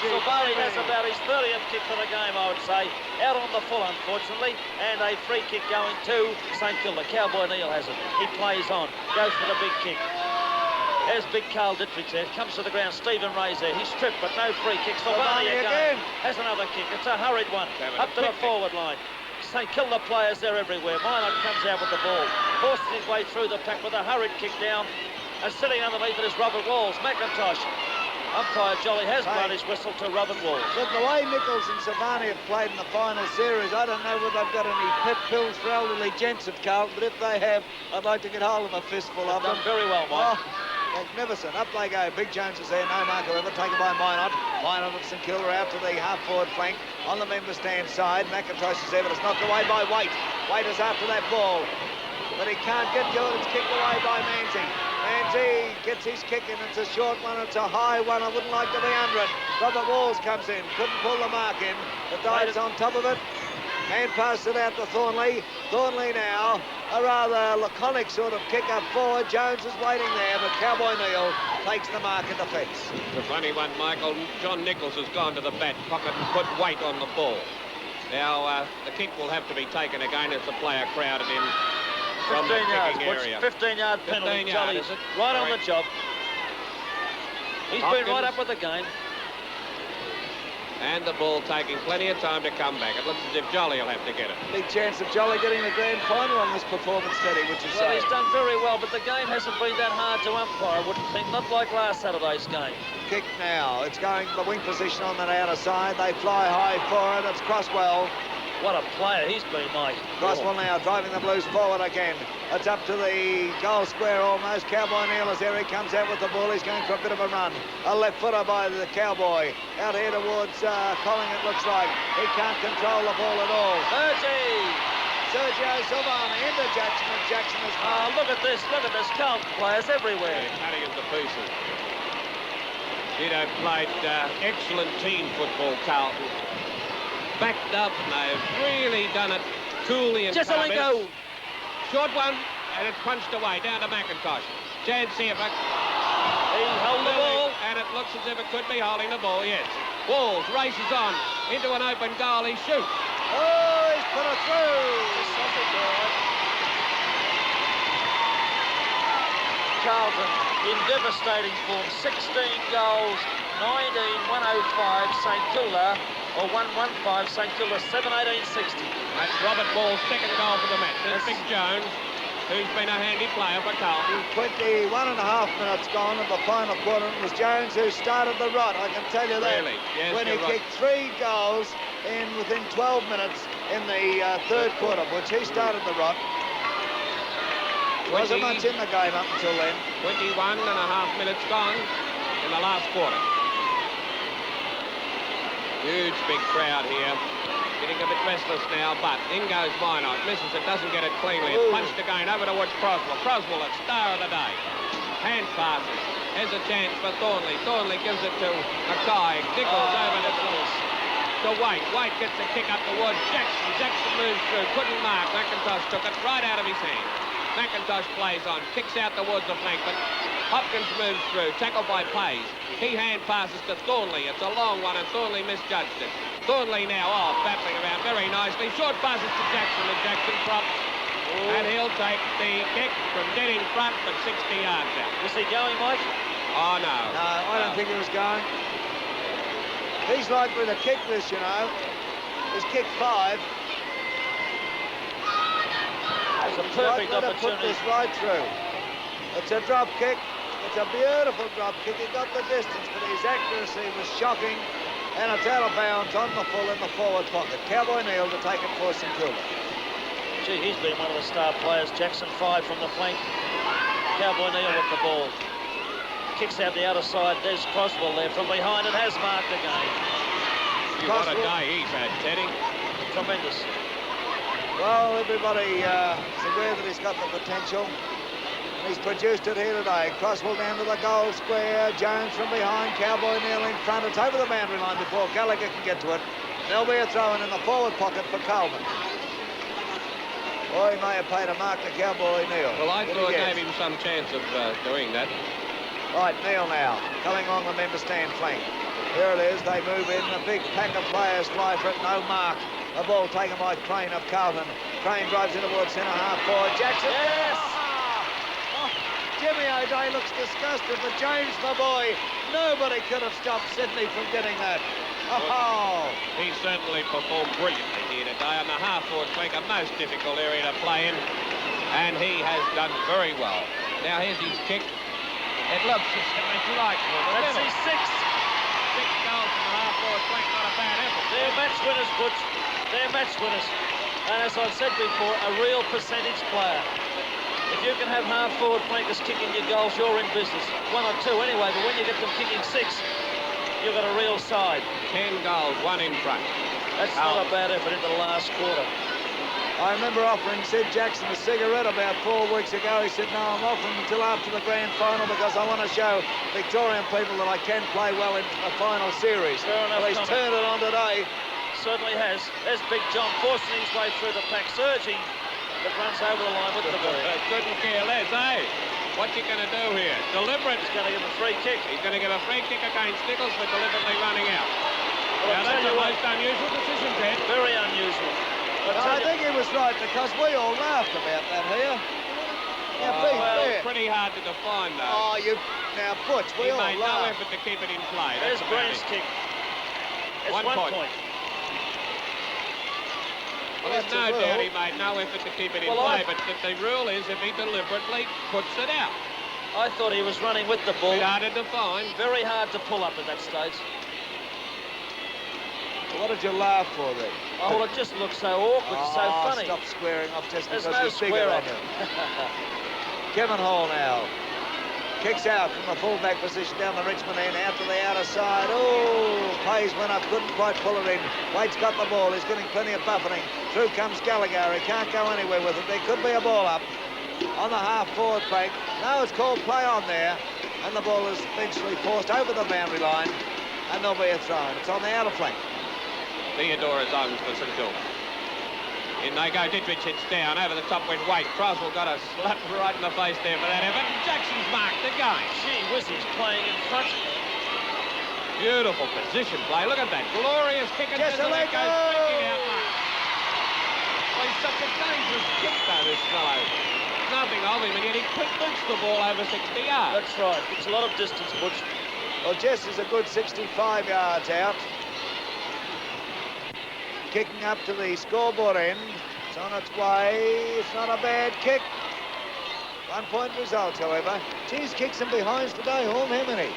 Silvani has about his 30th kick for the game, I would say. Out on the full, unfortunately. And a free kick going to St Kilda. Cowboy Neil has it. He plays on. Goes for the big kick. There's big Carl Dittrich there. Comes to the ground. Stephen Ray's there. He's stripped, but no free kick. Silvani again has another kick. It's a hurried one. Up to the forward line. St Kilda players there everywhere. Minot comes out with the ball. Forces his way through the pack with a hurried kick down. And sitting underneath it is Robert Walls. McIntosh. Umpire Jolly has blown his whistle to Robert Walls. Look, the way Nichols and Silvani have played in the final series, I don't know whether they've got any pet pills for elderly gents at Carlton, but if they have, I'd like to get hold of a fistful of them. Done very well, Mike. Oh, magnificent. Up they go. Big Jones is there. No mark, however. Taken by Minot. Minot of St Kilda out to the half-forward flank. On the member stand side. McIntosh is there, but it's knocked away by Waite. Waite is after that ball. But he can't get to it. It's kicked away by Manzi. Manzi gets his kick in. It's a short one. It's a high one. I wouldn't like to be under it. Robert Walls comes in. Couldn't pull the mark in. The dive's on top of it. Hand passed it out to Thornley. Thornley now, a rather laconic sort of kick up forward. Jones is waiting there, but Cowboy Neil takes the mark in defence. The funny one, Michael. John Nichols has gone to the back pocket and put weight on the ball. Now, the kick will have to be taken again as the player crowded in from the kicking area. 15-yard penalty. 15 yard, Jolly's is it? right on the job. He's been right up with the game. And the ball taking plenty of time to come back. It looks as if Jolly will have to get it. Big chance of Jolly getting the grand final on this performance, Teddy, which is well, he's done very well, but the game hasn't been that hard to umpire, I wouldn't think. Not like last Saturday's game. Kick now. It's going to the wing position on that outer side. They fly high for it. It's Croswell. What a player he's been, Mike. Croswell now driving the Blues forward again. It's up to the goal square almost. Cowboy Neil is there. He comes out with the ball. He's going for a bit of a run. A left footer by the Cowboy. Out here towards Colling, it looks like. He can't control the ball at all. Sergio Silvani into Jackson, and Jackson is... Oh, look at this. Look at this. Carlton players everywhere. Yeah, cutting him to pieces. Played excellent team football, Carlton. Backed up, and they've really done it coolly and calmly. Short one, and it's punched away down to McIntosh. Jan Seaver. He held the ball. And it looks as if it could be holding the ball, yes. Walls races on into an open goal. He shoots. Oh, he's put it through. Carlton in devastating form. 16 goals, 19-105. St Kilda, or 1-1-5. St Kilda 7-18-60. That's Robert Wall's second goal for the match. There's Big Jones, who's been a handy player for Carlton. 21 and a half minutes gone in the final quarter. It was Jones who started the rot, I can tell you that. Really? Yes, when he right. kicked 3 goals within 12 minutes in the third quarter, which he started the rot. Wasn't much in the game up until then. 21 and a half minutes gone in the last quarter. Huge big crowd here. Getting a bit restless now, but in goes Minot. Misses it, doesn't get it cleanly. It's punched again over towards Croswell. Croswell, at star of the day. Hand passes. Has a chance for Thornley. Thornley gives it to Mackay. Nichols over to Waite. Waite gets a kick up towards Jackson. Jackson moves through. Couldn't mark. McIntosh took it right out of his hand. McIntosh plays on. Kicks out towards the flank, but Hopkins moves through. Tackled by Pays. He hand passes to Thornley. It's a long one, and Thornley misjudged it. Thornley now off, battling around very nicely. Short passes to Jackson, and Jackson drops. And he'll take the kick from dead in front, but 60 yards out. Was he going, Mike? Oh, no. No, I don't think he was going. He's likely to kick this, you know. He's kicked 5. It's a perfect to opportunity. Put this right through. It's a drop kick. It's a beautiful drop kick. He got the distance, but his accuracy was shocking. And it's out of bounds on the full in the forward pocket. Cowboy Neil to take it for St Kilda. Gee, he's been one of the star players. Jackson 5 from the flank. Cowboy Neil with the ball. Kicks out the outer side. There's Croswell there from behind. It has marked again. What a day he's had, Teddy. Tremendous. Well, everybody is aware that he's got the potential. And he's produced it here today. Crosswell down to the goal square. Jones from behind. Cowboy Neil in front. It's over the boundary line before Gallagher can get to it. There'll be a throw-in in the forward pocket for Carlton. Or he may have paid a mark to Cowboy Neil. Well, I thought gave him some chance of doing that. Right, Neil now, coming on the member stand flank. Here it is, they move in, a big pack of players fly for it, no mark. The ball taken by Crane of Carlton. Crane drives in towards centre half forward. Jackson. Yes! Oh, Jimmy O'Day looks disgusted, but James, my boy, nobody could have stopped Sydney from getting that. Oh! He certainly performed brilliantly here today on the half-forward flank, a most difficult area to play in, and he has done very well. Now here's his kick. It looks as if it's right for the That's middle. his sixth. 6 goals from the half-forward flank, not a bad effort. They're match winners, Butch. They're match winners. And as I've said before, a real percentage player. If you can have half-forward flankers kicking your goals, you're in business. 1 or 2 anyway, but when you get them kicking 6, you've got a real side. 10 goals, 1 in front. That's not a bad effort into the last quarter. I remember offering Sid Jackson a cigarette about 4 weeks ago. He said, no, I'm offering until after the grand final because I want to show Victorian people that I can play well in a final series. Fair enough, Well, he's comment. turned it on today. Certainly has. There's Big John forcing his way through the pack, surging, but runs over the line with the ball. Couldn't care less, eh? What you going to do here? Deliberate. He's going to give a free kick. He's going to give a free kick against Nichols for deliberately running out. Well, Now, I'll tell that's you a what, most unusual decision, Ted. very unusual. I'll tell I you- think he was right because we all laughed about that here. Now, be Well, fair. pretty hard to define, though. Oh, you... Now, Butch, we He all made no laughed. effort to keep it in play. There's That's about Grant's it. kick. It's 1 1 point. point. Well, there's That's a no rule. doubt he made no effort to keep it in Well, play, but the rule is if he deliberately puts it out. I thought he was running with the ball. Bit hard to define. Very hard to pull up at that stage. What did you laugh for then? Oh, well, it just looks so awkward, so funny. Stop squaring off just There's because no he's bigger square than off. you. Kevin Hall now. Kicks out from the fullback position down the Richmond end, out to the outer side. Oh, Pays went up, couldn't quite pull it in. Waite's got the ball, he's getting plenty of buffeting. Through comes Gallagher, he can't go anywhere with it. There could be a ball up on the half-forward flank. No, it's called play on there, and the ball is eventually forced over the boundary line, and there'll be a throw. It's on the outer flank. Theodora's owns for St Kilda. In they go, Dittrich hits down, over the top went Waite. Croswell got a slap right in the face there for that effort. Jackson's marked again. Gee whiz, he's playing in front. Beautiful position play. Look at that glorious kick and Yes, just let it go Aleko! streaking out. Well, he's such a dangerous kick, though, this fellow. Nothing of him, and yet he boots the ball over 60 yards. That's right. It's a lot of distance, Butch. Well, Jess is a good 65 yards out. Kicking up to the scoreboard end. It's on its way. It's not a bad kick. 1 point result, however. Geez, kicks and behinds today, Horn. How many?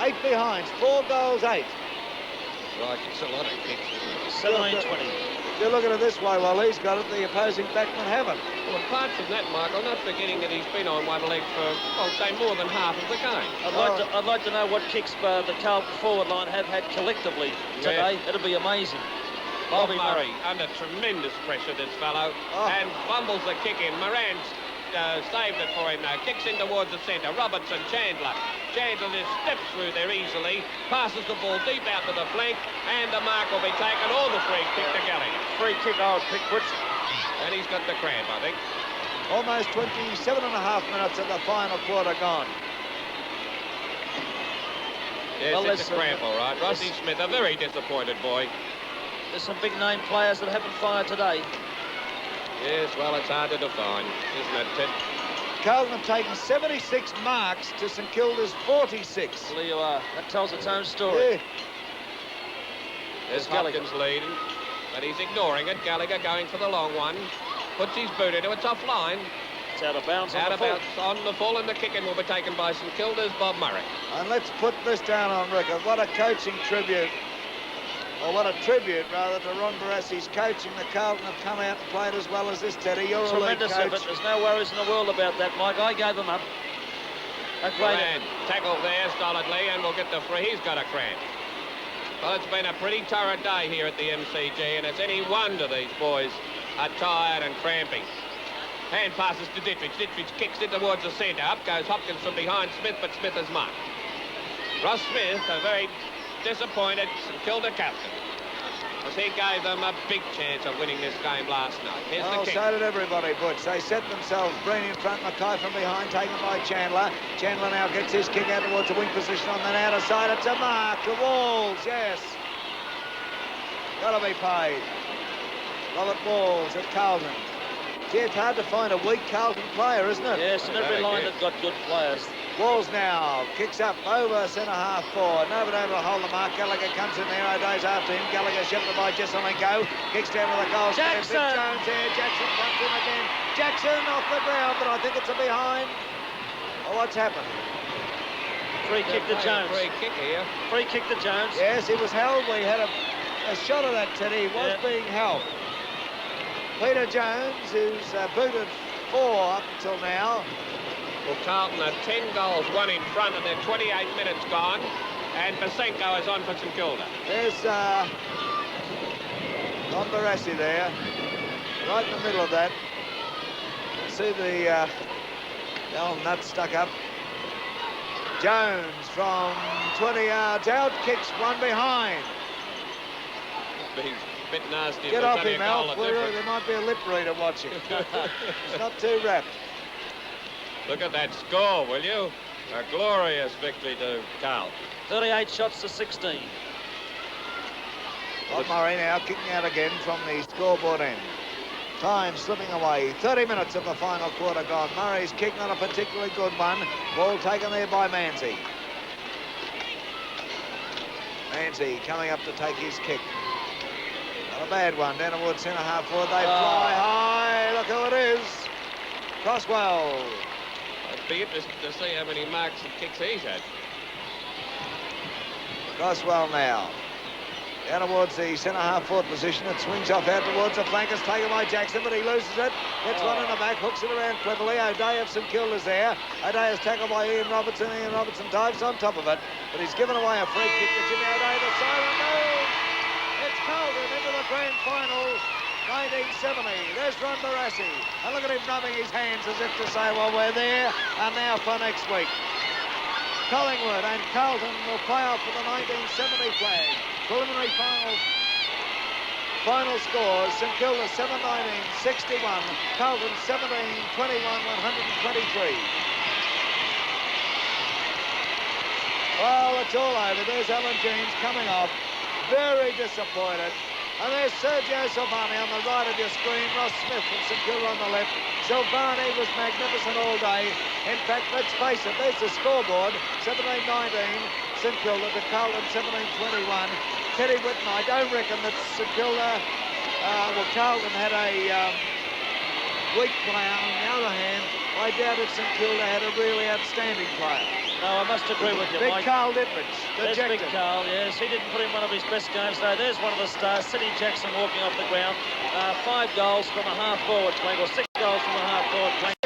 8 behinds. 4 goals, 8. Right, it's a lot of kicks, isn't it? 17-20. If you look at it this way, well, he's got it, the opposing backmen haven't. Well, apart from that, Michael, not forgetting that he's been on one leg for, well, say, more than half of the game. I'd like to know what kicks the Carlton forward line have had collectively today. It'll be amazing. Bob Bobby Murray under tremendous pressure, this fellow, and fumbles the kick in. Moran saved it for him now. Kicks in towards the centre. Robertson, Chandler. Chandler just steps through there easily, passes the ball deep out to the flank, and the mark will be taken. All the free kick to Gallagher. Free kick, I'll pick Butch. And he's got the cramp, I think. Almost 27 and a half minutes of the final quarter gone. Yes, Well, it's a cramp, all right. Rossi Smith, a very disappointed boy. There's some big name players that haven't fired today. Yes, well, it's hard to define, isn't it, Ted? Carlton have taken 76 marks to St Kilda's 46. Well, there you are. That tells its own story. Yeah. There's Gallagher. Hopkins leading, but he's ignoring it. Gallagher going for the long one. Puts his boot into it. It's offline. It's out of bounds on Out the of full. bounds on the full, and the kicking will be taken by St Kilda's Bob Murray. And let's put this down on record. What a coaching tribute, or what a tribute, rather, to Ron Barassi's coaching. The Carlton have come out and played as well as this, Teddy. You're a lead Tremendous coach. effort. There's no worries in the world about that, Mike. I gave them up. A great Moran tackled there solidly, and will get the free. He's got a cramp. Well, it's been a pretty torrid day here at the MCG, and it's any wonder these boys are tired and cramping. Hand passes to Dittrich. Dittrich kicks it towards the centre. Up goes Hopkins from behind Smith, but Smith is marked. Ross Smith, a very disappointed St Kilda captain, as he gave them a big chance of winning this game last night. Here's the kick. So did everybody, Butch. They set themselves. Breen in front, Mackay from behind, taken by Chandler. Chandler now gets his kick out towards the wing position on the outer side. It's a mark to Walls, yes. Got to be paid. Robert Walls at Carlton. Gee, it's hard to find a weak Carlton player, isn't it? Yes, and every line they've got good players. Walls now kicks up over centre-half forward. Nobody able to hold the mark. Gallagher comes in there. O'Day's after him. Gallagher shepherded by Jesselenko. Kicks down to the goal. Jackson! Big Jones here. Jackson comes in again. Jackson off the ground, but I think it's a behind. Oh, what's happened? Free kick to Jones. Free kick here. Free kick to Jones. Yes, he was held. We had a shot of that, Teddy. He was being held. Peter Jones, who's booted 4 up until now. Well, Carlton are 10 goals, 1 in front, and they're 28 minutes gone. And Basenko is on for St Kilda. There's Don Barassi there, right in the middle of that. See the old nut stuck up. Jones from 20 yards out, kicks one behind. He's a bit nasty. Get off him, Alf. There might be a lip reader watching. It's not too wrapped. Look at that score, will you? A glorious victory to Carlton. 38 shots to 16. Bob Murray now kicking out again from the scoreboard end. Time slipping away. 30 minutes of the final quarter gone. Murray's kick, not a particularly good one. Ball taken there by Manzi. Manzi coming up to take his kick. Not a bad one. Down towards centre-half forward. They fly high. Look who it is. Crosswell. I'd be interested to see how many marks and kicks he's had. Crosswell now. Down towards the centre-half forward position. It swings off out towards the flank. It's taken by Jackson, but he loses it. Gets one in the back, hooks it around cleverly. O'Day of St Kilda's there. O'Day is tackled by Ian Robertson. Ian Robertson dives on top of it, but he's given away a free kick to Jimmy O'Day. The siren goes. It's Carlton into the grand final, 1970. There's Ron Barassi. And look at him rubbing his hands as if to say, well, we're there, and now for next week. Collingwood and Carlton will play off for the 1970 flag. Preliminary final scores: St Kilda 7-19, 61. Carlton 17-21, 123. Well, it's all over. There's Alan Jeans coming off, very disappointed. And there's Sergio Silvani on the right of your screen, Ross Smith from St Kilda on the left. Silvani was magnificent all day. In fact, let's face it, there's the scoreboard, 17-19, St Kilda to Carlton 17-21. Teddy Whitten, I don't reckon that St Kilda, Carlton had a weak player. On the other hand, I doubt if St Kilda had a really outstanding player. No, I must agree with you, Big Mike. Carl Dittrich, There's dejected. Big Carl, yes. He didn't put in one of his best games, though. There's one of the stars, Sidney Jackson, walking off the ground. 5 goals from a half-forward flank, or 6 goals from a half-forward flank.